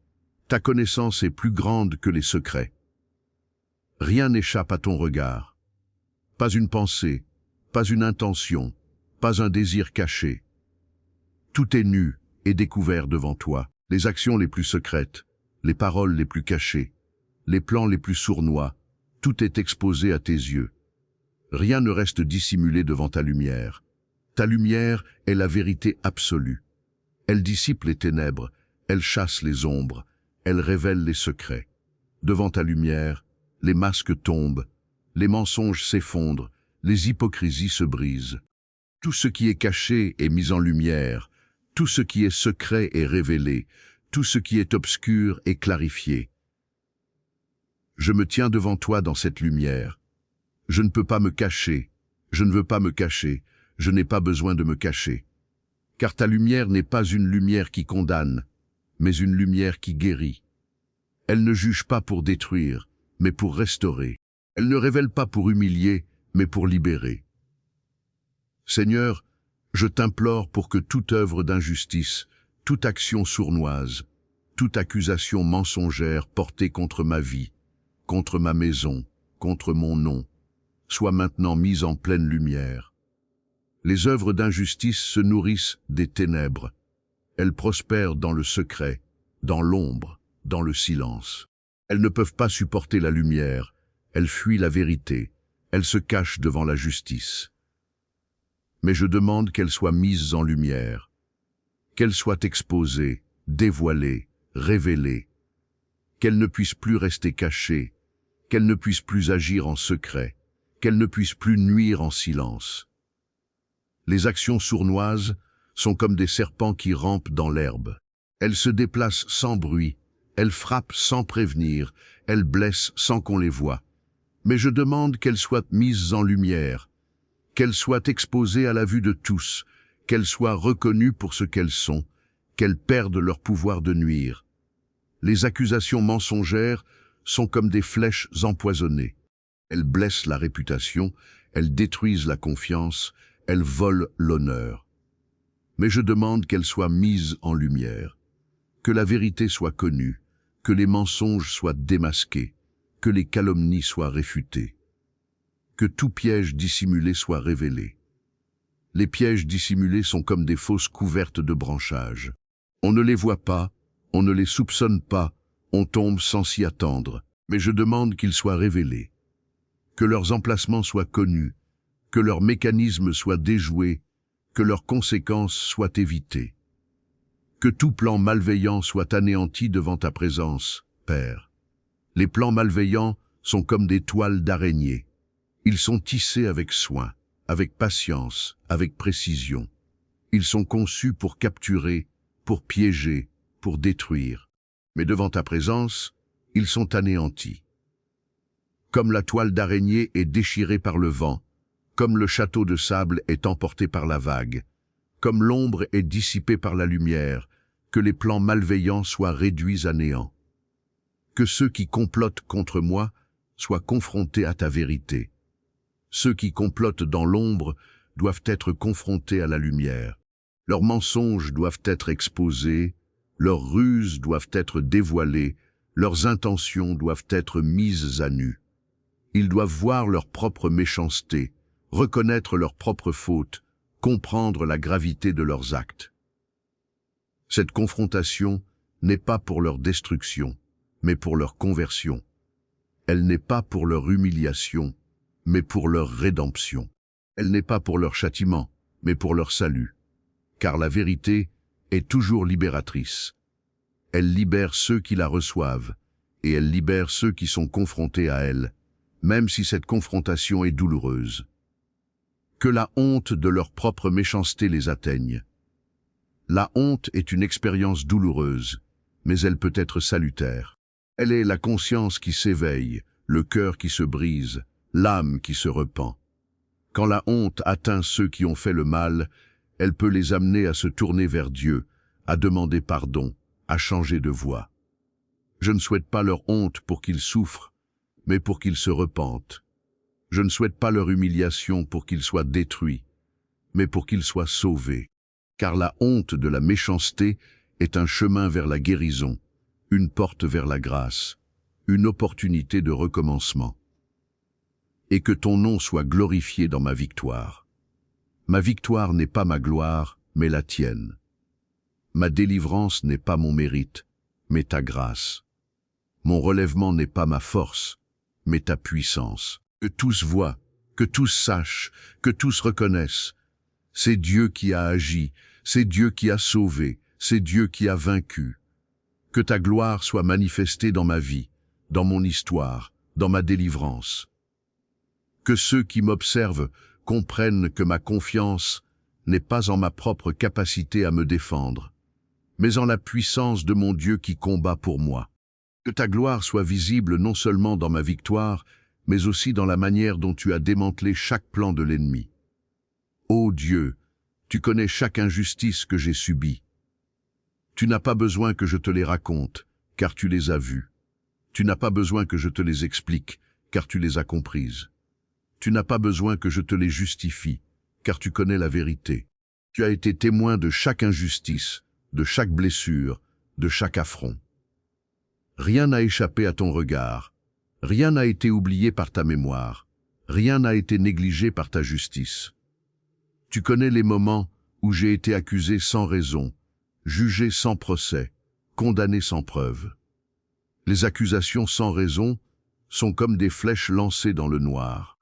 Ta connaissance est plus grande que les secrets. Rien n'échappe à ton regard. Pas une pensée, pas une intention, pas un désir caché. Tout est nu et découvert devant toi. Les actions les plus secrètes, les paroles les plus cachées, les plans les plus sournois, tout est exposé à tes yeux. Rien ne reste dissimulé devant ta lumière. Ta lumière est la vérité absolue. Elle dissipe les ténèbres, elle chasse les ombres, elle révèle les secrets. Devant ta lumière, les masques tombent, les mensonges s'effondrent, les hypocrisies se brisent. Tout ce qui est caché est mis en lumière, tout ce qui est secret est révélé, tout ce qui est obscur est clarifié. Je me tiens devant toi dans cette lumière. Je ne peux pas me cacher, je ne veux pas me cacher, je n'ai pas besoin de me cacher. Car ta lumière n'est pas une lumière qui condamne, mais une lumière qui guérit. Elle ne juge pas pour détruire, mais pour restaurer. Elle ne révèle pas pour humilier, mais pour libérer. Seigneur, je t'implore pour que toute œuvre d'injustice, toute action sournoise, toute accusation mensongère portée contre ma vie, contre ma maison, contre mon nom, soit maintenant mise en pleine lumière. Les œuvres d'injustice se nourrissent des ténèbres. Elles prospèrent dans le secret, dans l'ombre, dans le silence. Elles ne peuvent pas supporter la lumière, elles fuient la vérité, elles se cachent devant la justice. Mais je demande qu'elles soient mises en lumière, qu'elles soient exposées, dévoilées, révélées, qu'elles ne puissent plus rester cachées, qu'elles ne puissent plus agir en secret, qu'elles ne puissent plus nuire en silence. Les actions sournoises sont comme des serpents qui rampent dans l'herbe. Elles se déplacent sans bruit, elles frappent sans prévenir, elles blessent sans qu'on les voie. Mais je demande qu'elles soient mises en lumière, qu'elles soient exposées à la vue de tous, qu'elles soient reconnues pour ce qu'elles sont, qu'elles perdent leur pouvoir de nuire. Les accusations mensongères sont comme des flèches empoisonnées. Elles blessent la réputation, elles détruisent la confiance, elles volent l'honneur. Mais je demande qu'elles soient mises en lumière, que la vérité soit connue, que les mensonges soient démasqués, que les calomnies soient réfutées, que tout piège dissimulé soit révélé. Les pièges dissimulés sont comme des fosses couvertes de branchages. On ne les voit pas, on ne les soupçonne pas, on tombe sans s'y attendre, mais je demande qu'ils soient révélés, que leurs emplacements soient connus, que leurs mécanismes soient déjoués, que leurs conséquences soient évitées. Que tout plan malveillant soit anéanti devant ta présence, Père. Les plans malveillants sont comme des toiles d'araignée. Ils sont tissés avec soin, avec patience, avec précision. Ils sont conçus pour capturer, pour piéger, pour détruire. Mais devant ta présence, ils sont anéantis. Comme la toile d'araignée est déchirée par le vent, comme le château de sable est emporté par la vague, comme l'ombre est dissipée par la lumière, que les plans malveillants soient réduits à néant. Que ceux qui complotent contre moi soient confrontés à ta vérité. Ceux qui complotent dans l'ombre doivent être confrontés à la lumière. Leurs mensonges doivent être exposés, leurs ruses doivent être dévoilées, leurs intentions doivent être mises à nu. Ils doivent voir leur propre méchanceté, reconnaître leurs propres fautes, comprendre la gravité de leurs actes. Cette confrontation n'est pas pour leur destruction, mais pour leur conversion. Elle n'est pas pour leur humiliation, mais pour leur rédemption. Elle n'est pas pour leur châtiment, mais pour leur salut. Car la vérité est toujours libératrice. Elle libère ceux qui la reçoivent, et elle libère ceux qui sont confrontés à elle, même si cette confrontation est douloureuse. Que la honte de leur propre méchanceté les atteigne. La honte est une expérience douloureuse, mais elle peut être salutaire. Elle est la conscience qui s'éveille, le cœur qui se brise, l'âme qui se repent. Quand la honte atteint ceux qui ont fait le mal, elle peut les amener à se tourner vers Dieu, à demander pardon, à changer de voie. Je ne souhaite pas leur honte pour qu'ils souffrent, mais pour qu'ils se repentent. Je ne souhaite pas leur humiliation pour qu'ils soient détruits, mais pour qu'ils soient sauvés. Car la honte de la méchanceté est un chemin vers la guérison, une porte vers la grâce, une opportunité de recommencement. Et que ton nom soit glorifié dans ma victoire. Ma victoire n'est pas ma gloire, mais la tienne. Ma délivrance n'est pas mon mérite, mais ta grâce. Mon relèvement n'est pas ma force, mais ta puissance. Que tous voient, que tous sachent, que tous reconnaissent. C'est Dieu qui a agi, c'est Dieu qui a sauvé, c'est Dieu qui a vaincu. Que ta gloire soit manifestée dans ma vie, dans mon histoire, dans ma délivrance. Que ceux qui m'observent comprennent que ma confiance n'est pas en ma propre capacité à me défendre, mais en la puissance de mon Dieu qui combat pour moi. Que ta gloire soit visible non seulement dans ma victoire, mais aussi dans la manière dont tu as démantelé chaque plan de l'ennemi. Ô Dieu, tu connais chaque injustice que j'ai subie. Tu n'as pas besoin que je te les raconte, car tu les as vues. Tu n'as pas besoin que je te les explique, car tu les as comprises. Tu n'as pas besoin que je te les justifie, car tu connais la vérité. Tu as été témoin de chaque injustice, de chaque blessure, de chaque affront. Rien n'a échappé à ton regard, rien n'a été oublié par ta mémoire, rien n'a été négligé par ta justice. Tu connais les moments où j'ai été accusé sans raison, jugé sans procès, condamné sans preuve. Les accusations sans raison sont comme des flèches lancées dans le noir.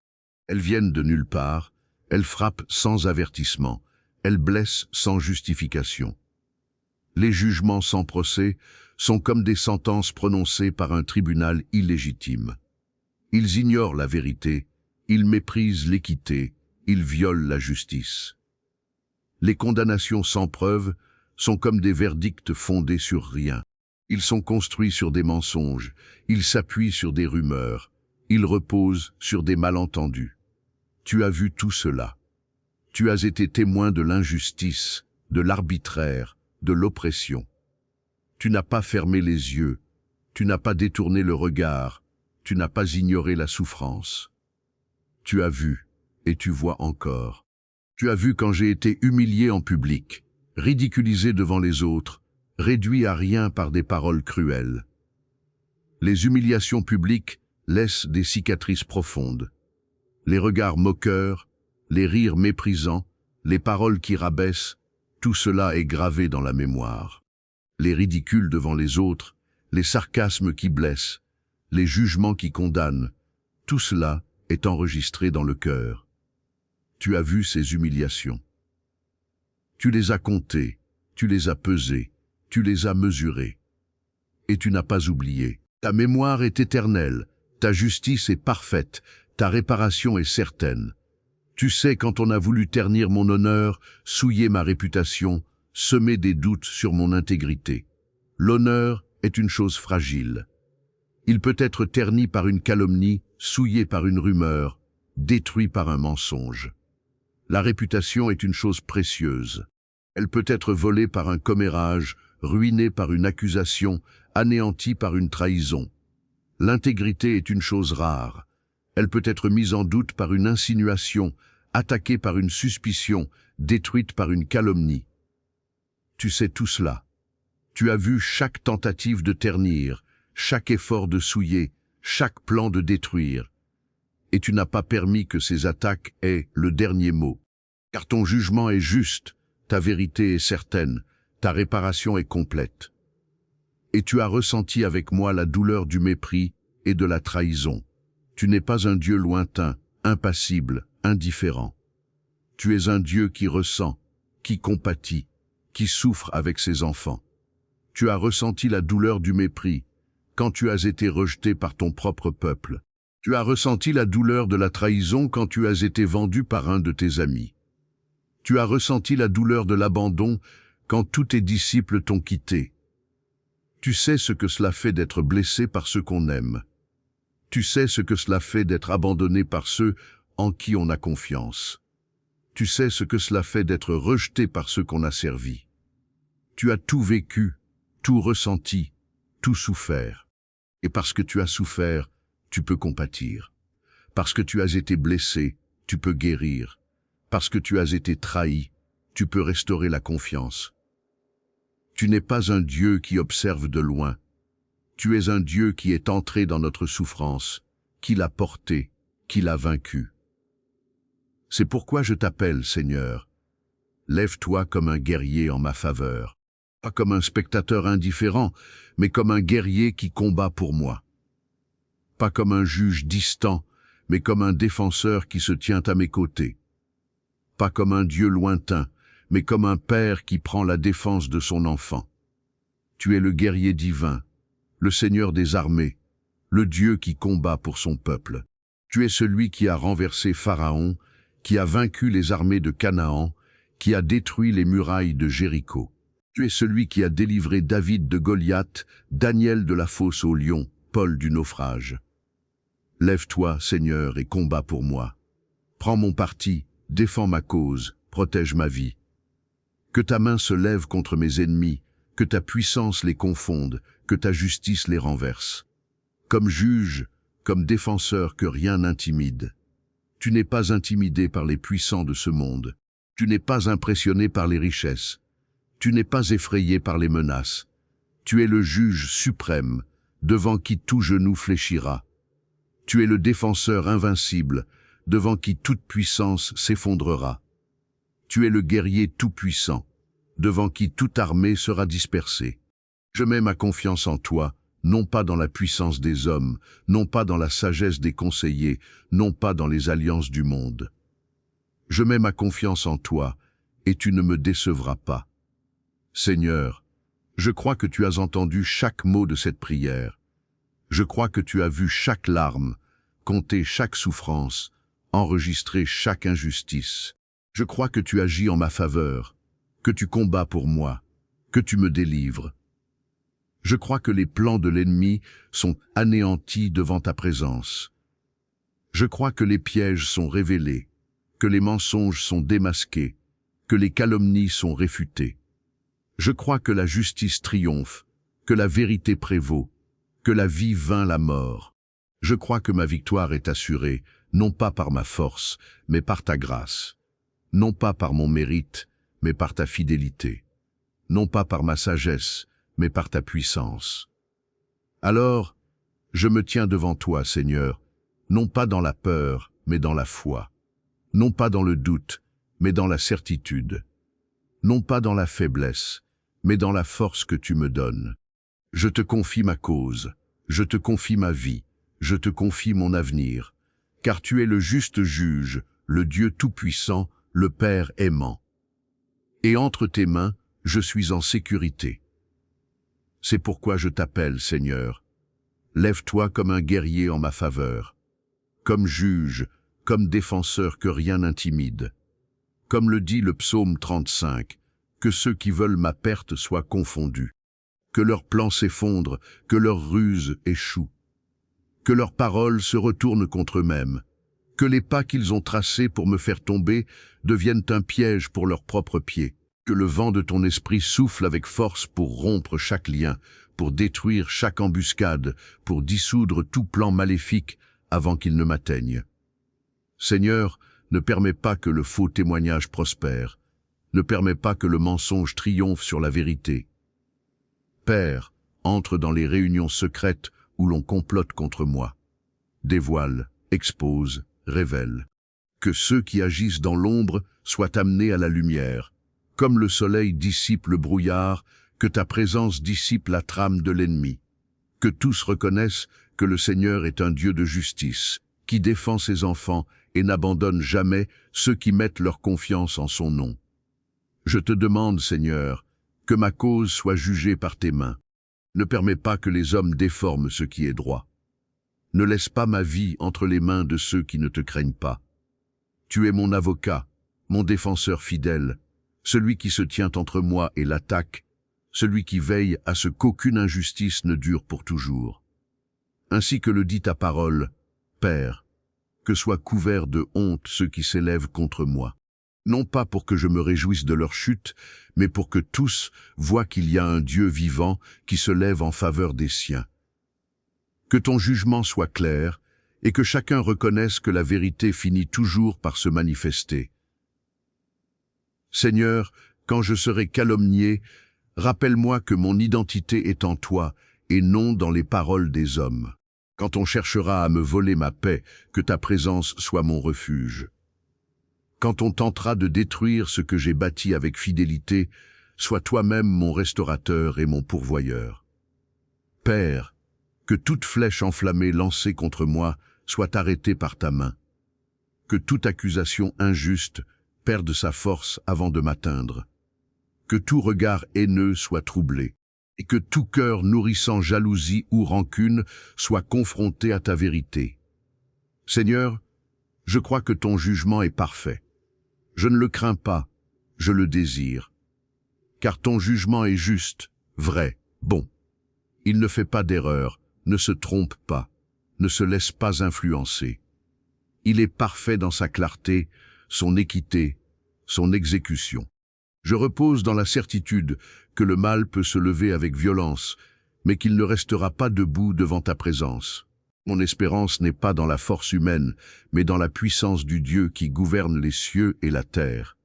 Elles viennent de nulle part, elles frappent sans avertissement, elles blessent sans justification. Les jugements sans procès sont comme des sentences prononcées par un tribunal illégitime. Ils ignorent la vérité, ils méprisent l'équité, ils violent la justice. Les condamnations sans preuve sont comme des verdicts fondés sur rien. Ils sont construits sur des mensonges, ils s'appuient sur des rumeurs, ils reposent sur des malentendus. Tu as vu tout cela. Tu as été témoin de l'injustice, de l'arbitraire, de l'oppression. Tu n'as pas fermé les yeux, tu n'as pas détourné le regard, tu n'as pas ignoré la souffrance. Tu as vu, et tu vois encore. Tu as vu quand j'ai été humilié en public, ridiculisé devant les autres, réduit à rien par des paroles cruelles. Les humiliations publiques laissent des cicatrices profondes. Les regards moqueurs, les rires méprisants, les paroles qui rabaissent, tout cela est gravé dans la mémoire. Les ridicules devant les autres, les sarcasmes qui blessent, les jugements qui condamnent, tout cela est enregistré dans le cœur. Tu as vu ces humiliations. Tu les as comptées, tu les as pesées, tu les as mesurées. Et tu n'as pas oublié. Ta mémoire est éternelle, ta justice est parfaite, ta réparation est certaine. Tu sais quand on a voulu ternir mon honneur, souiller ma réputation, semer des doutes sur mon intégrité. L'honneur est une chose fragile. Il peut être terni par une calomnie, souillé par une rumeur, détruit par un mensonge. La réputation est une chose précieuse. Elle peut être volée par un commérage, ruinée par une accusation, anéantie par une trahison. L'intégrité est une chose rare. Elle peut être mise en doute par une insinuation, attaquée par une suspicion, détruite par une calomnie. Tu sais tout cela. Tu as vu chaque tentative de ternir, chaque effort de souiller, chaque plan de détruire. Et tu n'as pas permis que ces attaques aient le dernier mot. Car ton jugement est juste, ta vérité est certaine, ta réparation est complète. Et tu as ressenti avec moi la douleur du mépris et de la trahison. Tu n'es pas un Dieu lointain, impassible, indifférent. Tu es un Dieu qui ressent, qui compatit, qui souffre avec ses enfants. Tu as ressenti la douleur du mépris, quand tu as été rejeté par ton propre peuple. Tu as ressenti la douleur de la trahison quand tu as été vendu par un de tes amis. Tu as ressenti la douleur de l'abandon quand tous tes disciples t'ont quitté. Tu sais ce que cela fait d'être blessé par ceux qu'on aime. Tu sais ce que cela fait d'être abandonné par ceux en qui on a confiance. Tu sais ce que cela fait d'être rejeté par ceux qu'on a servis. Tu as tout vécu, tout ressenti, tout souffert. Et parce que tu as souffert, tu peux compatir. Parce que tu as été blessé, tu peux guérir. Parce que tu as été trahi, tu peux restaurer la confiance. Tu n'es pas un Dieu qui observe de loin. Tu es un Dieu qui est entré dans notre souffrance, qui l'a portée, qui l'a vaincue. C'est pourquoi je t'appelle, Seigneur. Lève-toi comme un guerrier en ma faveur. Pas comme un spectateur indifférent, mais comme un guerrier qui combat pour moi. Pas comme un juge distant, mais comme un défenseur qui se tient à mes côtés. Pas comme un Dieu lointain, mais comme un père qui prend la défense de son enfant. Tu es le guerrier divin, le Seigneur des armées, le Dieu qui combat pour son peuple. Tu es celui qui a renversé Pharaon, qui a vaincu les armées de Canaan, qui a détruit les murailles de Jéricho. Tu es celui qui a délivré David de Goliath, Daniel de la fosse au lion, Paul du naufrage. Lève-toi, Seigneur, et combat pour moi. Prends mon parti, défends ma cause, protège ma vie. Que ta main se lève contre mes ennemis, que ta puissance les confonde, que ta justice les renverse. Comme juge, comme défenseur que rien n'intimide. Tu n'es pas intimidé par les puissants de ce monde. Tu n'es pas impressionné par les richesses. Tu n'es pas effrayé par les menaces. Tu es le juge suprême, devant qui tout genou fléchira. Tu es le défenseur invincible, devant qui toute puissance s'effondrera. Tu es le guerrier tout-puissant, devant qui toute armée sera dispersée. Je mets ma confiance en toi, non pas dans la puissance des hommes, non pas dans la sagesse des conseillers, non pas dans les alliances du monde. Je mets ma confiance en toi, et tu ne me décevras pas. Seigneur, je crois que tu as entendu chaque mot de cette prière. Je crois que tu as vu chaque larme, compté chaque souffrance, enregistré chaque injustice. Je crois que tu agis en ma faveur, que tu combats pour moi, que tu me délivres. Je crois que les plans de l'ennemi sont anéantis devant ta présence. Je crois que les pièges sont révélés, que les mensonges sont démasqués, que les calomnies sont réfutées. Je crois que la justice triomphe, que la vérité prévaut, que la vie vainc la mort. Je crois que ma victoire est assurée, non pas par ma force, mais par ta grâce. Non pas par mon mérite, mais par ta fidélité. Non pas par ma sagesse, mais par ta puissance. Alors, je me tiens devant toi, Seigneur, non pas dans la peur, mais dans la foi. Non pas dans le doute, mais dans la certitude. Non pas dans la faiblesse, mais dans la force que tu me donnes. Je te confie ma cause, je te confie ma vie, je te confie mon avenir, car tu es le juste juge, le Dieu tout-puissant, le Père aimant. Et entre tes mains, je suis en sécurité. C'est pourquoi je t'appelle, Seigneur. Lève-toi comme un guerrier en ma faveur, comme juge, comme défenseur que rien n'intimide. Comme le dit le psaume 35, que ceux qui veulent ma perte soient confondus, que leurs plans s'effondrent, que leurs ruses échouent, que leurs paroles se retournent contre eux-mêmes, que les pas qu'ils ont tracés pour me faire tomber deviennent un piège pour leurs propres pieds. Que le vent de ton esprit souffle avec force pour rompre chaque lien, pour détruire chaque embuscade, pour dissoudre tout plan maléfique avant qu'il ne m'atteigne. Seigneur, ne permets pas que le faux témoignage prospère, ne permets pas que le mensonge triomphe sur la vérité. Père, entre dans les réunions secrètes où l'on complote contre moi. Dévoile, expose, révèle. Que ceux qui agissent dans l'ombre soient amenés à la lumière. Comme le soleil dissipe le brouillard, que ta présence dissipe la trame de l'ennemi. Que tous reconnaissent que le Seigneur est un Dieu de justice, qui défend ses enfants et n'abandonne jamais ceux qui mettent leur confiance en son nom. Je te demande, Seigneur, que ma cause soit jugée par tes mains. Ne permets pas que les hommes déforment ce qui est droit. Ne laisse pas ma vie entre les mains de ceux qui ne te craignent pas. Tu es mon avocat, mon défenseur fidèle, celui qui se tient entre moi et l'attaque, celui qui veille à ce qu'aucune injustice ne dure pour toujours. Ainsi que le dit ta parole, Père, que soient couverts de honte ceux qui s'élèvent contre moi. Non pas pour que je me réjouisse de leur chute, mais pour que tous voient qu'il y a un Dieu vivant qui se lève en faveur des siens. Que ton jugement soit clair, et que chacun reconnaisse que la vérité finit toujours par se manifester. Seigneur, quand je serai calomnié, rappelle-moi que mon identité est en toi et non dans les paroles des hommes. Quand on cherchera à me voler ma paix, que ta présence soit mon refuge. Quand on tentera de détruire ce que j'ai bâti avec fidélité, sois toi-même mon restaurateur et mon pourvoyeur. Père, que toute flèche enflammée lancée contre moi soit arrêtée par ta main. Que toute accusation injuste perde sa force avant de m'atteindre. Que tout regard haineux soit troublé, et que tout cœur nourrissant jalousie ou rancune soit confronté à ta vérité. Seigneur, je crois que ton jugement est parfait. Je ne le crains pas, je le désire. Car ton jugement est juste, vrai, bon. Il ne fait pas d'erreur, ne se trompe pas, ne se laisse pas influencer. Il est parfait dans sa clarté, son équité, son exécution. Je repose dans la certitude que le mal peut se lever avec violence, mais qu'il ne restera pas debout devant ta présence. Mon espérance n'est pas dans la force humaine, mais dans la puissance du Dieu qui gouverne les cieux et la terre.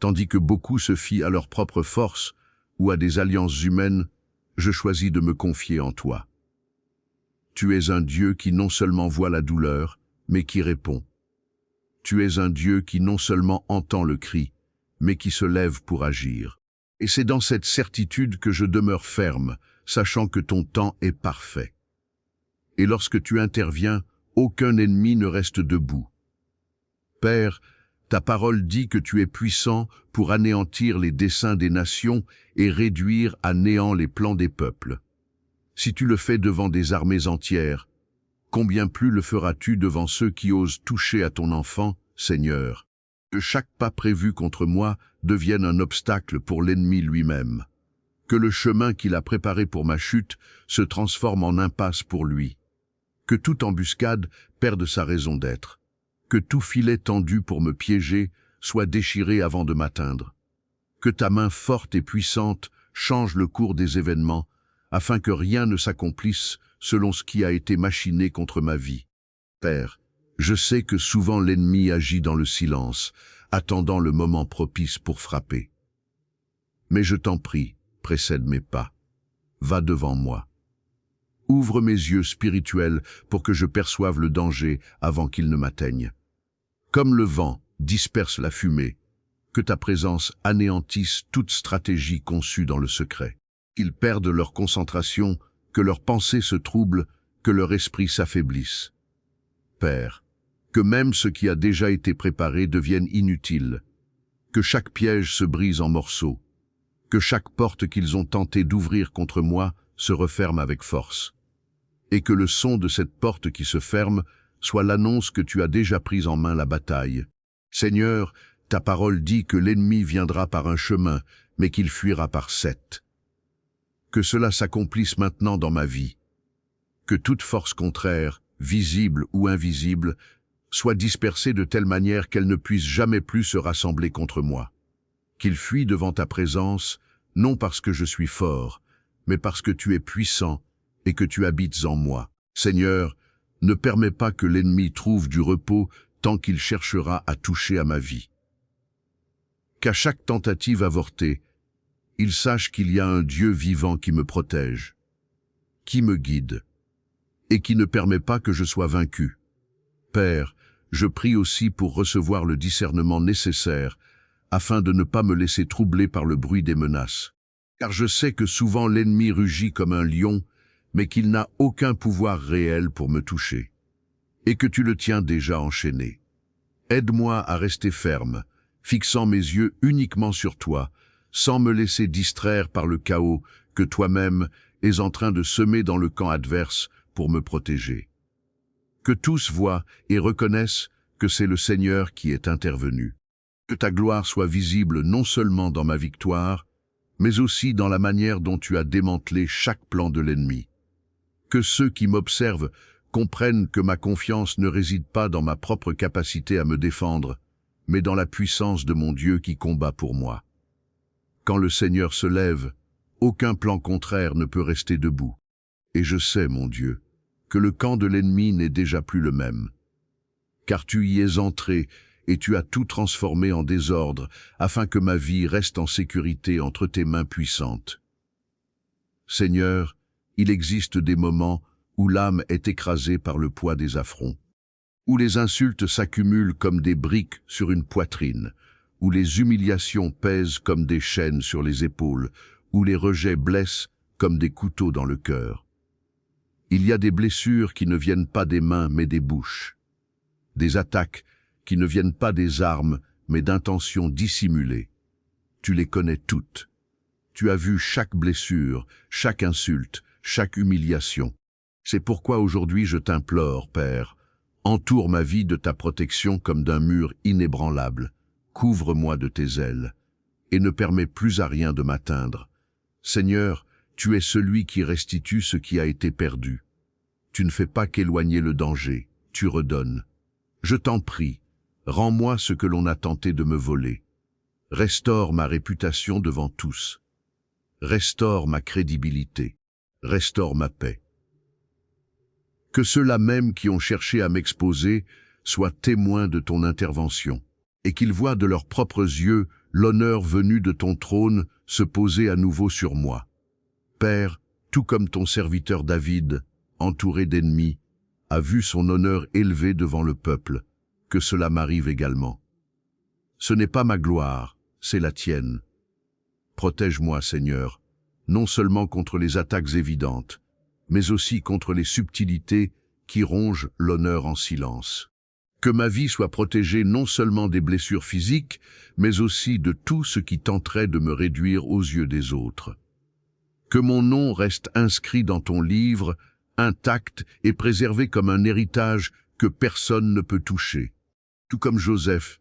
Tandis que beaucoup se fient à leur propre force ou à des alliances humaines, je choisis de me confier en toi. Tu es un Dieu qui non seulement voit la douleur, mais qui répond. Tu es un Dieu qui non seulement entend le cri, mais qui se lève pour agir. Et c'est dans cette certitude que je demeure ferme, sachant que ton temps est parfait. Et lorsque tu interviens, aucun ennemi ne reste debout. Père, ta parole dit que tu es puissant pour anéantir les desseins des nations et réduire à néant les plans des peuples. Si tu le fais devant des armées entières, combien plus le feras-tu devant ceux qui osent toucher à ton enfant, Seigneur? Que chaque pas prévu contre moi devienne un obstacle pour l'ennemi lui-même. Que le chemin qu'il a préparé pour ma chute se transforme en impasse pour lui. Que toute embuscade perde sa raison d'être. Que tout filet tendu pour me piéger soit déchiré avant de m'atteindre. Que ta main forte et puissante change le cours des événements, afin que rien ne s'accomplisse selon ce qui a été machiné contre ma vie. Père, je sais que souvent l'ennemi agit dans le silence, attendant le moment propice pour frapper. Mais je t'en prie, précède mes pas. Va devant moi. Ouvre mes yeux spirituels pour que je perçoive le danger avant qu'il ne m'atteigne. Comme le vent disperse la fumée, que ta présence anéantisse toute stratégie conçue dans le secret. Qu'ils perdent leur concentration, que leurs pensées se troublent, que leur esprit s'affaiblisse. Père, que même ce qui a déjà été préparé devienne inutile, que chaque piège se brise en morceaux, que chaque porte qu'ils ont tenté d'ouvrir contre moi se referme avec force, et que le son de cette porte qui se ferme soit l'annonce que tu as déjà pris en main la bataille. Seigneur, ta parole dit que l'ennemi viendra par un chemin, mais qu'il fuira par 7. Que cela s'accomplisse maintenant dans ma vie. Que toute force contraire, visible ou invisible, soit dispersée de telle manière qu'elle ne puisse jamais plus se rassembler contre moi. Qu'il fuit devant ta présence, non parce que je suis fort, mais parce que tu es puissant et que tu habites en moi. Seigneur, ne permets pas que l'ennemi trouve du repos tant qu'il cherchera à toucher à ma vie. Qu'à chaque tentative avortée, il sache qu'il y a un Dieu vivant qui me protège, qui me guide, et qui ne permet pas que je sois vaincu. Père, je prie aussi pour recevoir le discernement nécessaire afin de ne pas me laisser troubler par le bruit des menaces. Car je sais que souvent l'ennemi rugit comme un lion, mais qu'il n'a aucun pouvoir réel pour me toucher, et que tu le tiens déjà enchaîné. Aide-moi à rester ferme, fixant mes yeux uniquement sur toi, sans me laisser distraire par le chaos que toi-même es en train de semer dans le camp adverse pour me protéger. Que tous voient et reconnaissent que c'est le Seigneur qui est intervenu. Que ta gloire soit visible non seulement dans ma victoire, mais aussi dans la manière dont tu as démantelé chaque plan de l'ennemi. Que ceux qui m'observent comprennent que ma confiance ne réside pas dans ma propre capacité à me défendre, mais dans la puissance de mon Dieu qui combat pour moi. Quand le Seigneur se lève, aucun plan contraire ne peut rester debout. Et je sais, mon Dieu, que le camp de l'ennemi n'est déjà plus le même. Car tu y es entré et tu as tout transformé en désordre, afin que ma vie reste en sécurité entre tes mains puissantes. Seigneur, il existe des moments où l'âme est écrasée par le poids des affronts, où les insultes s'accumulent comme des briques sur une poitrine, où les humiliations pèsent comme des chaînes sur les épaules, où les rejets blessent comme des couteaux dans le cœur. Il y a des blessures qui ne viennent pas des mains mais des bouches, des attaques qui ne viennent pas des armes mais d'intentions dissimulées. Tu les connais toutes. Tu as vu chaque blessure, chaque insulte, chaque humiliation. C'est pourquoi aujourd'hui je t'implore, Père, entoure ma vie de ta protection comme d'un mur inébranlable. Couvre-moi de tes ailes, et ne permets plus à rien de m'atteindre. Seigneur, tu es celui qui restitue ce qui a été perdu. Tu ne fais pas qu'éloigner le danger, tu redonnes. Je t'en prie, rends-moi ce que l'on a tenté de me voler. Restaure ma réputation devant tous. Restaure ma crédibilité. Restaure ma paix. Que ceux-là même qui ont cherché à m'exposer soient témoins de ton intervention, et qu'ils voient de leurs propres yeux l'honneur venu de ton trône se poser à nouveau sur moi. Père, tout comme ton serviteur David, entouré d'ennemis, a vu son honneur élevé devant le peuple, que cela m'arrive également. Ce n'est pas ma gloire, c'est la tienne. Protège-moi, Seigneur, non seulement contre les attaques évidentes, mais aussi contre les subtilités qui rongent l'honneur en silence. Que ma vie soit protégée non seulement des blessures physiques, mais aussi de tout ce qui tenterait de me réduire aux yeux des autres. Que mon nom reste inscrit dans ton livre, intact et préservé comme un héritage que personne ne peut toucher. Tout comme Joseph,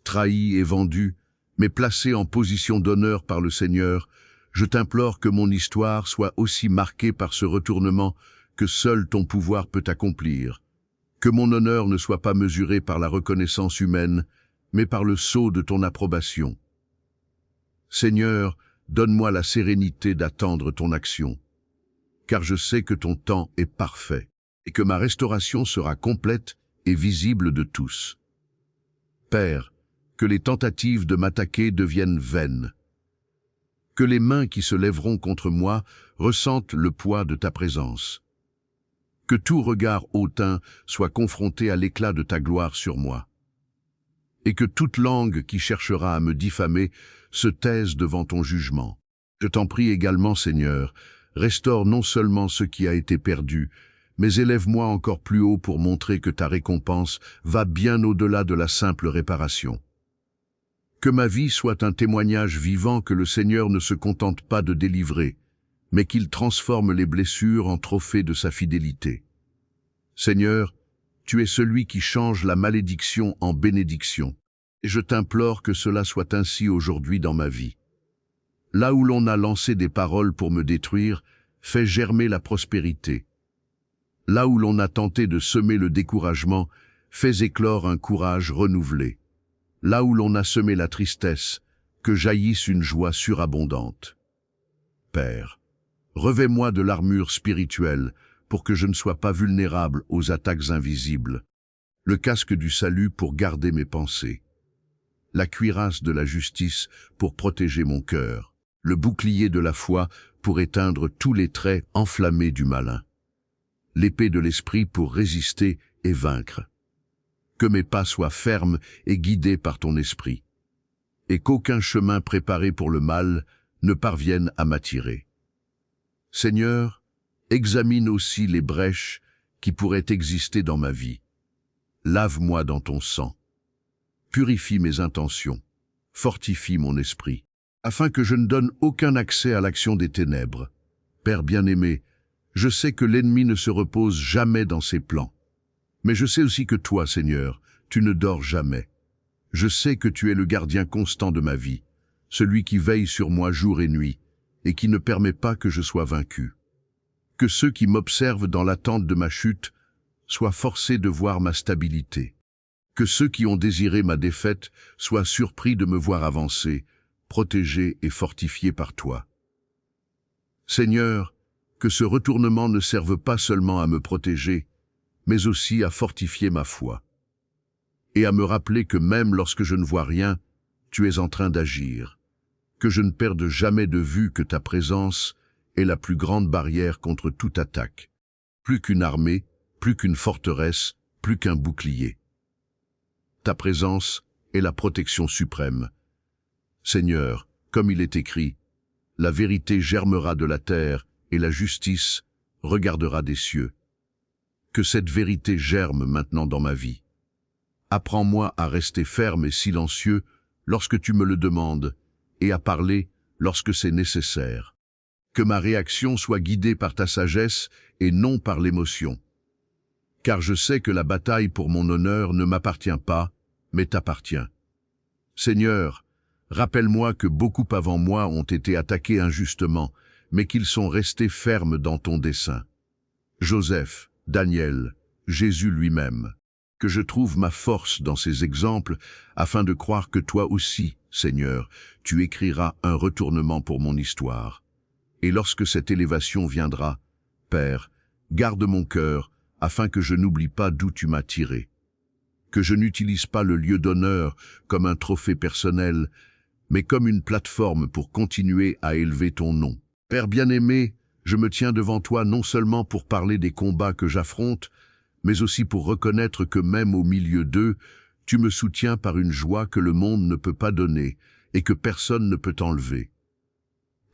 trahi et vendu, mais placé en position d'honneur par le Seigneur, je t'implore que mon histoire soit aussi marquée par ce retournement que seul ton pouvoir peut accomplir. Que mon honneur ne soit pas mesuré par la reconnaissance humaine, mais par le sceau de ton approbation. Seigneur, donne-moi la sérénité d'attendre ton action, car je sais que ton temps est parfait et que ma restauration sera complète et visible de tous. Père, que les tentatives de m'attaquer deviennent vaines. Que les mains qui se lèveront contre moi ressentent le poids de ta présence. Que tout regard hautain soit confronté à l'éclat de ta gloire sur moi. Et que toute langue qui cherchera à me diffamer se taise devant ton jugement. Je t'en prie également, Seigneur, restaure non seulement ce qui a été perdu, mais élève-moi encore plus haut pour montrer que ta récompense va bien au-delà de la simple réparation. Que ma vie soit un témoignage vivant que le Seigneur ne se contente pas de délivrer, mais qu'il transforme les blessures en trophées de sa fidélité. Seigneur, tu es celui qui change la malédiction en bénédiction, et je t'implore que cela soit ainsi aujourd'hui dans ma vie. Là où l'on a lancé des paroles pour me détruire, fais germer la prospérité. Là où l'on a tenté de semer le découragement, fais éclore un courage renouvelé. Là où l'on a semé la tristesse, que jaillisse une joie surabondante. Père, revêt-moi de l'armure spirituelle pour que je ne sois pas vulnérable aux attaques invisibles, le casque du salut pour garder mes pensées, la cuirasse de la justice pour protéger mon cœur, le bouclier de la foi pour éteindre tous les traits enflammés du malin, l'épée de l'esprit pour résister et vaincre. Que mes pas soient fermes et guidés par ton esprit, et qu'aucun chemin préparé pour le mal ne parvienne à m'attirer. Seigneur, examine aussi les brèches qui pourraient exister dans ma vie. Lave-moi dans ton sang. Purifie mes intentions. Fortifie mon esprit, afin que je ne donne aucun accès à l'action des ténèbres. Père bien-aimé, je sais que l'ennemi ne se repose jamais dans ses plans. Mais je sais aussi que toi, Seigneur, tu ne dors jamais. Je sais que tu es le gardien constant de ma vie, celui qui veille sur moi jour et nuit, et qui ne permet pas que je sois vaincu. Que ceux qui m'observent dans l'attente de ma chute soient forcés de voir ma stabilité. Que ceux qui ont désiré ma défaite soient surpris de me voir avancer, protégé et fortifié par toi. Seigneur, que ce retournement ne serve pas seulement à me protéger, mais aussi à fortifier ma foi, et à me rappeler que même lorsque je ne vois rien, tu es en train d'agir, que je ne perde jamais de vue que ta présence est la plus grande barrière contre toute attaque, plus qu'une armée, plus qu'une forteresse, plus qu'un bouclier. Ta présence est la protection suprême. Seigneur, comme il est écrit, la vérité germera de la terre et la justice regardera des cieux. Que cette vérité germe maintenant dans ma vie. Apprends-moi à rester ferme et silencieux lorsque tu me le demandes, et à parler lorsque c'est nécessaire. Que ma réaction soit guidée par ta sagesse et non par l'émotion. Car je sais que la bataille pour mon honneur ne m'appartient pas, mais t'appartient. Seigneur, rappelle-moi que beaucoup avant moi ont été attaqués injustement, mais qu'ils sont restés fermes dans ton dessein. Joseph, Daniel, Jésus lui-même, que je trouve ma force dans ces exemples, afin de croire que toi aussi, Seigneur, tu écriras un retournement pour mon histoire. Et lorsque cette élévation viendra, Père, garde mon cœur, afin que je n'oublie pas d'où tu m'as tiré. Que je n'utilise pas le lieu d'honneur comme un trophée personnel, mais comme une plateforme pour continuer à élever ton nom. Père bien-aimé, je me tiens devant toi non seulement pour parler des combats que j'affronte, mais aussi pour reconnaître que même au milieu d'eux, tu me soutiens par une joie que le monde ne peut pas donner et que personne ne peut enlever.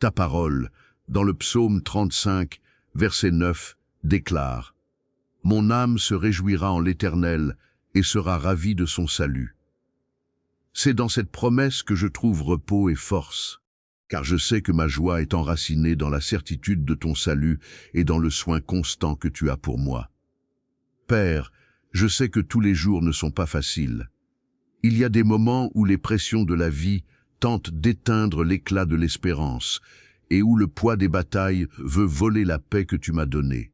Ta parole, dans le psaume 35, verset 9, déclare « Mon âme se réjouira en l'Éternel et sera ravie de son salut. » C'est dans cette promesse que je trouve repos et force, car je sais que ma joie est enracinée dans la certitude de ton salut et dans le soin constant que tu as pour moi. Père, je sais que tous les jours ne sont pas faciles. Il y a des moments où les pressions de la vie tentent d'éteindre l'éclat de l'espérance et où le poids des batailles veut voler la paix que tu m'as donnée.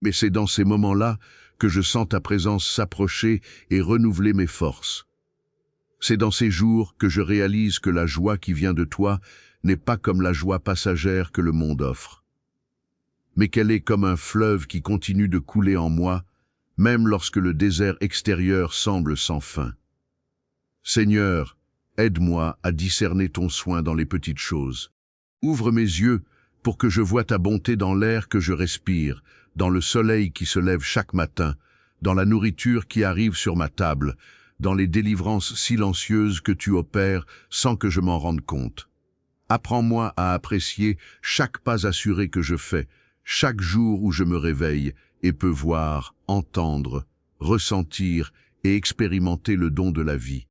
Mais c'est dans ces moments-là que je sens ta présence s'approcher et renouveler mes forces. C'est dans ces jours que je réalise que la joie qui vient de toi n'est pas comme la joie passagère que le monde offre, mais qu'elle est comme un fleuve qui continue de couler en moi, même lorsque le désert extérieur semble sans fin. Seigneur, aide-moi à discerner ton soin dans les petites choses. Ouvre mes yeux pour que je voie ta bonté dans l'air que je respire, dans le soleil qui se lève chaque matin, dans la nourriture qui arrive sur ma table, dans les délivrances silencieuses que tu opères sans que je m'en rende compte. Apprends-moi à apprécier chaque pas assuré que je fais, chaque jour où je me réveille et peux voir, entendre, ressentir et expérimenter le don de la vie.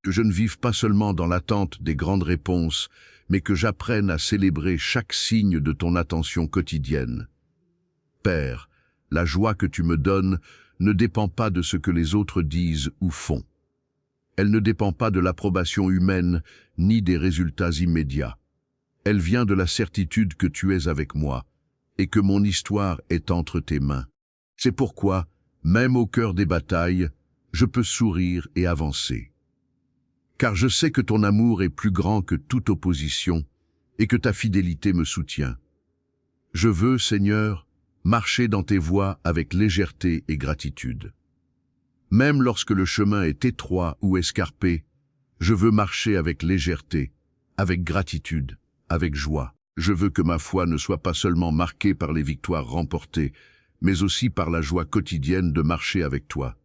Que je ne vive pas seulement dans l'attente des grandes réponses, mais que j'apprenne à célébrer chaque signe de ton attention quotidienne. Père, la joie que tu me donnes ne dépend pas de ce que les autres disent ou font. Elle ne dépend pas de l'approbation humaine ni des résultats immédiats. Elle vient de la certitude que tu es avec moi et que mon histoire est entre tes mains. C'est pourquoi, même au cœur des batailles, je peux sourire et avancer. Car je sais que ton amour est plus grand que toute opposition et que ta fidélité me soutient. Je veux, Seigneur, marcher dans tes voies avec légèreté et gratitude. Même lorsque le chemin est étroit ou escarpé, je veux marcher avec légèreté, avec gratitude, avec joie. Je veux que ma foi ne soit pas seulement marquée par les victoires remportées, mais aussi par la joie quotidienne de marcher avec toi.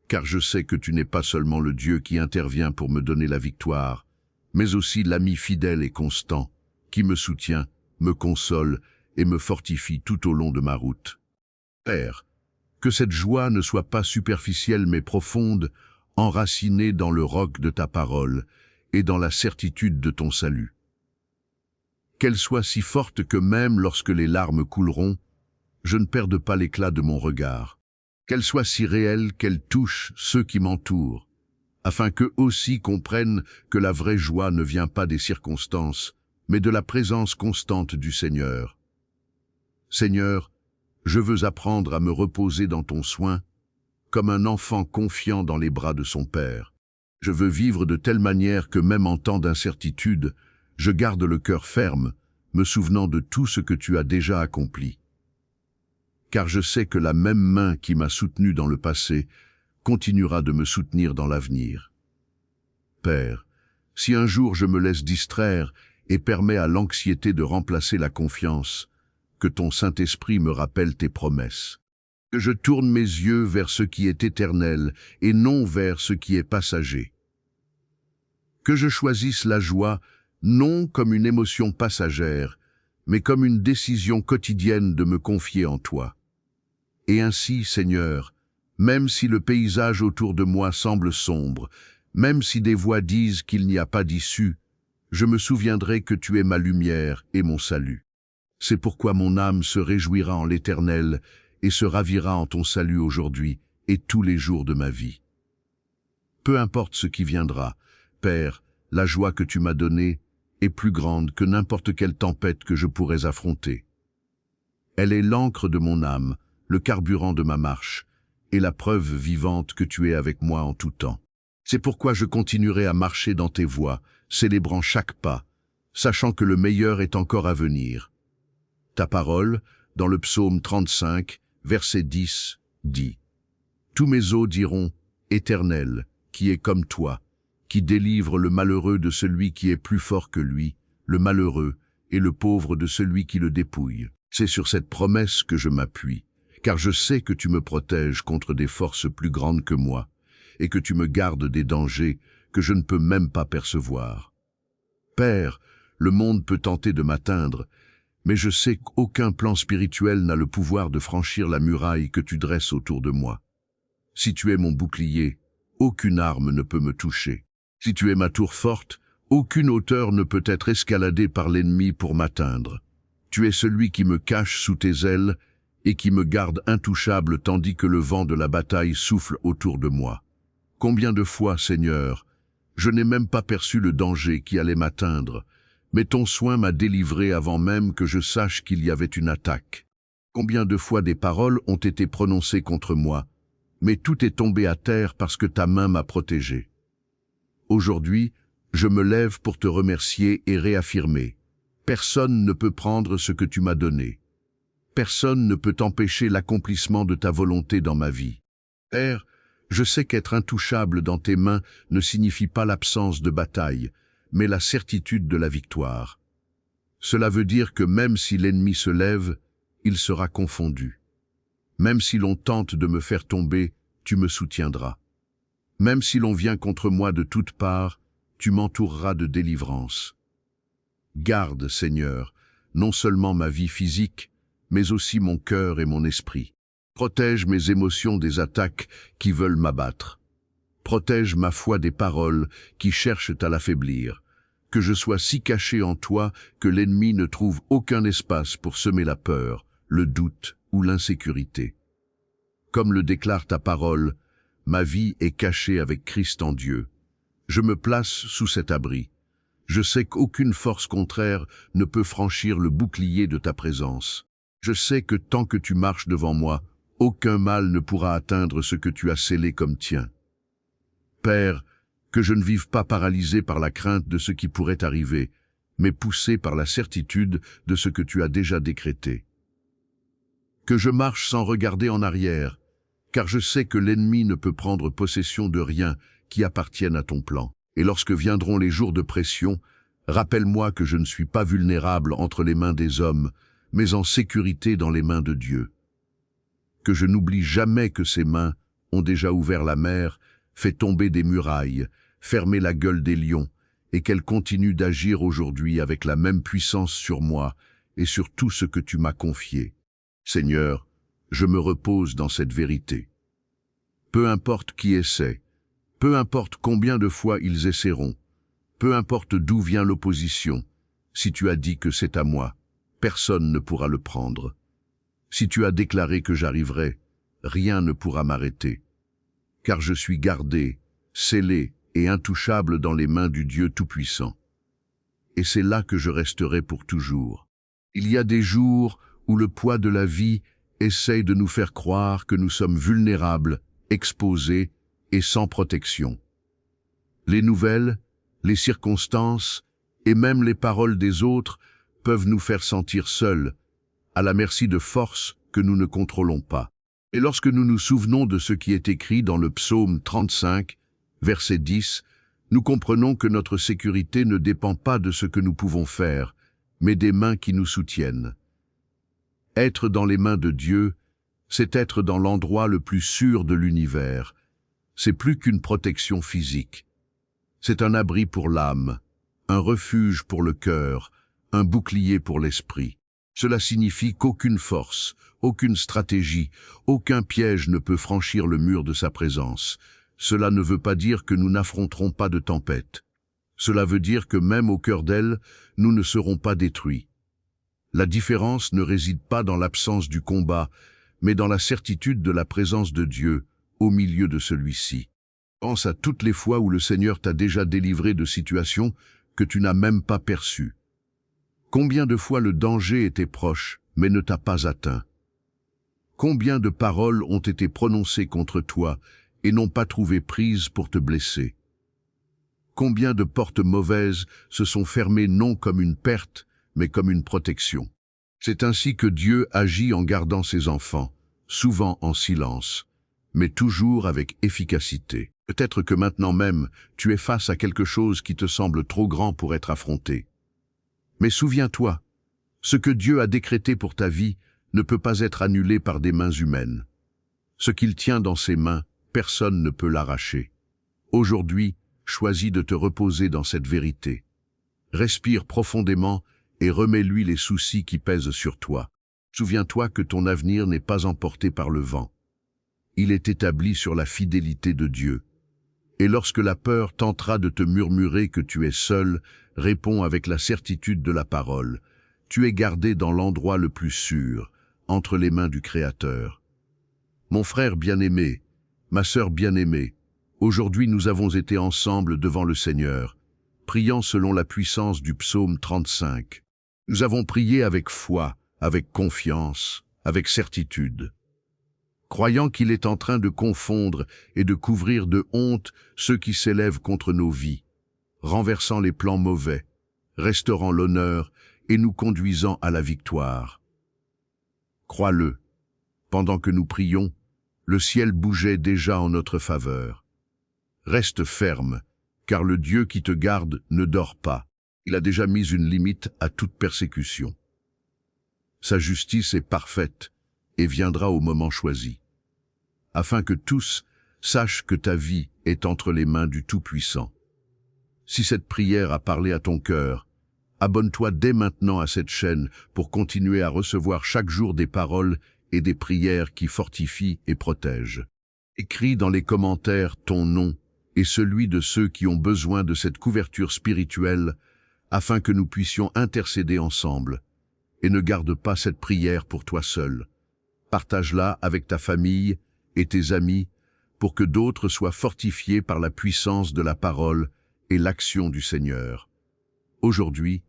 Car je sais que tu n'es pas seulement le Dieu qui intervient pour me donner la victoire, mais aussi l'ami fidèle et constant, qui me soutient, me console et me fortifie tout au long de ma route. Père, que cette joie ne soit pas superficielle mais profonde, enracinée dans le roc de ta parole et dans la certitude de ton salut. Qu'elle soit si forte que même lorsque les larmes couleront, je ne perde pas l'éclat de mon regard. Qu'elle soit si réelle qu'elle touche ceux qui m'entourent, afin qu'eux aussi comprennent que la vraie joie ne vient pas des circonstances, mais de la présence constante du Seigneur. Seigneur, je veux apprendre à me reposer dans ton soin, comme un enfant confiant dans les bras de son Père. Je veux vivre de telle manière que même en temps d'incertitude, je garde le cœur ferme, me souvenant de tout ce que tu as déjà accompli. Car je sais que la même main qui m'a soutenu dans le passé continuera de me soutenir dans l'avenir. Père, si un jour je me laisse distraire et permets à l'anxiété de remplacer la confiance, que ton Saint-Esprit me rappelle tes promesses. Que je tourne mes yeux vers ce qui est éternel et non vers ce qui est passager. Que je choisisse la joie non comme une émotion passagère, mais comme une décision quotidienne de me confier en toi. Et ainsi, Seigneur, même si le paysage autour de moi semble sombre, même si des voix disent qu'il n'y a pas d'issue, je me souviendrai que tu es ma lumière et mon salut. C'est pourquoi mon âme se réjouira en l'Éternel et se ravira en ton salut aujourd'hui et tous les jours de ma vie. Peu importe ce qui viendra, Père, la joie que tu m'as donnée est plus grande que n'importe quelle tempête que je pourrais affronter. Elle est l'encre de mon âme, le carburant de ma marche, et la preuve vivante que tu es avec moi en tout temps. C'est pourquoi je continuerai à marcher dans tes voies, célébrant chaque pas, sachant que le meilleur est encore à venir. Ta parole, dans le psaume 35, verset 10, dit. Tous mes os diront, Éternel, qui est comme toi, qui délivre le malheureux de celui qui est plus fort que lui, le malheureux et le pauvre de celui qui le dépouille. C'est sur cette promesse que je m'appuie, car je sais que tu me protèges contre des forces plus grandes que moi, et que tu me gardes des dangers que je ne peux même pas percevoir. Père, le monde peut tenter de m'atteindre, mais je sais qu'aucun plan spirituel n'a le pouvoir de franchir la muraille que tu dresses autour de moi. Si tu es mon bouclier, aucune arme ne peut me toucher. Si tu es ma tour forte, aucune hauteur ne peut être escaladée par l'ennemi pour m'atteindre. Tu es celui qui me cache sous tes ailes et qui me garde intouchable tandis que le vent de la bataille souffle autour de moi. Combien de fois, Seigneur, je n'ai même pas perçu le danger qui allait m'atteindre, mais ton soin m'a délivré avant même que je sache qu'il y avait une attaque. Combien de fois des paroles ont été prononcées contre moi, mais tout est tombé à terre parce que ta main m'a protégé. Aujourd'hui, je me lève pour te remercier et réaffirmer. Personne ne peut prendre ce que tu m'as donné. Personne ne peut empêcher l'accomplissement de ta volonté dans ma vie. Père, je sais qu'être intouchable dans tes mains ne signifie pas l'absence de bataille, mais la certitude de la victoire. Cela veut dire que même si l'ennemi se lève, il sera confondu. Même si l'on tente de me faire tomber, tu me soutiendras. Même si l'on vient contre moi de toutes parts, tu m'entoureras de délivrance. Garde, Seigneur, non seulement ma vie physique, mais aussi mon cœur et mon esprit. Protège mes émotions des attaques qui veulent m'abattre. Protège ma foi des paroles qui cherchent à l'affaiblir. Que je sois si caché en toi que l'ennemi ne trouve aucun espace pour semer la peur, le doute ou l'insécurité. Comme le déclare ta parole, ma vie est cachée avec Christ en Dieu. Je me place sous cet abri. Je sais qu'aucune force contraire ne peut franchir le bouclier de ta présence. Je sais que tant que tu marches devant moi, aucun mal ne pourra atteindre ce que tu as scellé comme tien. Père, que je ne vive pas paralysé par la crainte de ce qui pourrait arriver, mais poussé par la certitude de ce que tu as déjà décrété. Que je marche sans regarder en arrière, car je sais que l'ennemi ne peut prendre possession de rien qui appartienne à ton plan. Et lorsque viendront les jours de pression, rappelle-moi que je ne suis pas vulnérable entre les mains des hommes, mais en sécurité dans les mains de Dieu. Que je n'oublie jamais que ses mains ont déjà ouvert la mer, fait tomber des murailles, fermé la gueule des lions, et qu'elles continuent d'agir aujourd'hui avec la même puissance sur moi et sur tout ce que tu m'as confié. Seigneur, je me repose dans cette vérité. Peu importe qui essaie, peu importe combien de fois ils essaieront, peu importe d'où vient l'opposition, si tu as dit que c'est à moi, personne ne pourra le prendre. Si tu as déclaré que j'arriverai, rien ne pourra m'arrêter. Car je suis gardé, scellé et intouchable dans les mains du Dieu Tout-Puissant. Et c'est là que je resterai pour toujours. Il y a des jours où le poids de la vie essaye de nous faire croire que nous sommes vulnérables, exposés et sans protection. Les nouvelles, les circonstances et même les paroles des autres peuvent nous faire sentir seuls, à la merci de forces que nous ne contrôlons pas. Et lorsque nous nous souvenons de ce qui est écrit dans le psaume 35, verset 10, nous comprenons que notre sécurité ne dépend pas de ce que nous pouvons faire, mais des mains qui nous soutiennent. Être dans les mains de Dieu, c'est être dans l'endroit le plus sûr de l'univers. C'est plus qu'une protection physique. C'est un abri pour l'âme, un refuge pour le cœur, un bouclier pour l'esprit. Cela signifie qu'aucune force, aucune stratégie, aucun piège ne peut franchir le mur de sa présence. Cela ne veut pas dire que nous n'affronterons pas de tempête. Cela veut dire que même au cœur d'elle, nous ne serons pas détruits. La différence ne réside pas dans l'absence du combat, mais dans la certitude de la présence de Dieu au milieu de celui-ci. Pense à toutes les fois où le Seigneur t'a déjà délivré de situations que tu n'as même pas perçues. Combien de fois le danger était proche, mais ne t'a pas atteint? Combien de paroles ont été prononcées contre toi et n'ont pas trouvé prise pour te blesser? Combien de portes mauvaises se sont fermées non comme une perte, mais comme une protection? C'est ainsi que Dieu agit en gardant ses enfants, souvent en silence, mais toujours avec efficacité. Peut-être que maintenant même, tu es face à quelque chose qui te semble trop grand pour être affronté. Mais souviens-toi, ce que Dieu a décrété pour ta vie ne peut pas être annulé par des mains humaines. Ce qu'il tient dans ses mains, personne ne peut l'arracher. Aujourd'hui, choisis de te reposer dans cette vérité. Respire profondément et remets-lui les soucis qui pèsent sur toi. Souviens-toi que ton avenir n'est pas emporté par le vent. Il est établi sur la fidélité de Dieu. Et lorsque la peur tentera de te murmurer que tu es seul, réponds avec la certitude de la parole. Tu es gardé dans l'endroit le plus sûr, entre les mains du Créateur. Mon frère bien-aimé, ma sœur bien-aimée, aujourd'hui nous avons été ensemble devant le Seigneur, priant selon la puissance du psaume 35. Nous avons prié avec foi, avec confiance, avec certitude, croyant qu'il est en train de confondre et de couvrir de honte ceux qui s'élèvent contre nos vies, renversant les plans mauvais, restaurant l'honneur et nous conduisant à la victoire. Crois-le, pendant que nous prions, le ciel bougeait déjà en notre faveur. Reste ferme, car le Dieu qui te garde ne dort pas. Il a déjà mis une limite à toute persécution. Sa justice est parfaite et viendra au moment choisi, afin que tous sachent que ta vie est entre les mains du Tout-Puissant. Si cette prière a parlé à ton cœur, abonne-toi dès maintenant à cette chaîne pour continuer à recevoir chaque jour des paroles et des prières qui fortifient et protègent. Écris dans les commentaires ton nom et celui de ceux qui ont besoin de cette couverture spirituelle afin que nous puissions intercéder ensemble. Et ne garde pas cette prière pour toi seul. Partage-la avec ta famille et tes amis pour que d'autres soient fortifiés par la puissance de la parole et l'action du Seigneur. Aujourd'hui,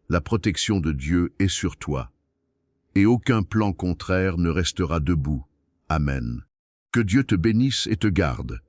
la protection de Dieu est sur toi, et aucun plan contraire ne restera debout. Amen. Que Dieu te bénisse et te garde.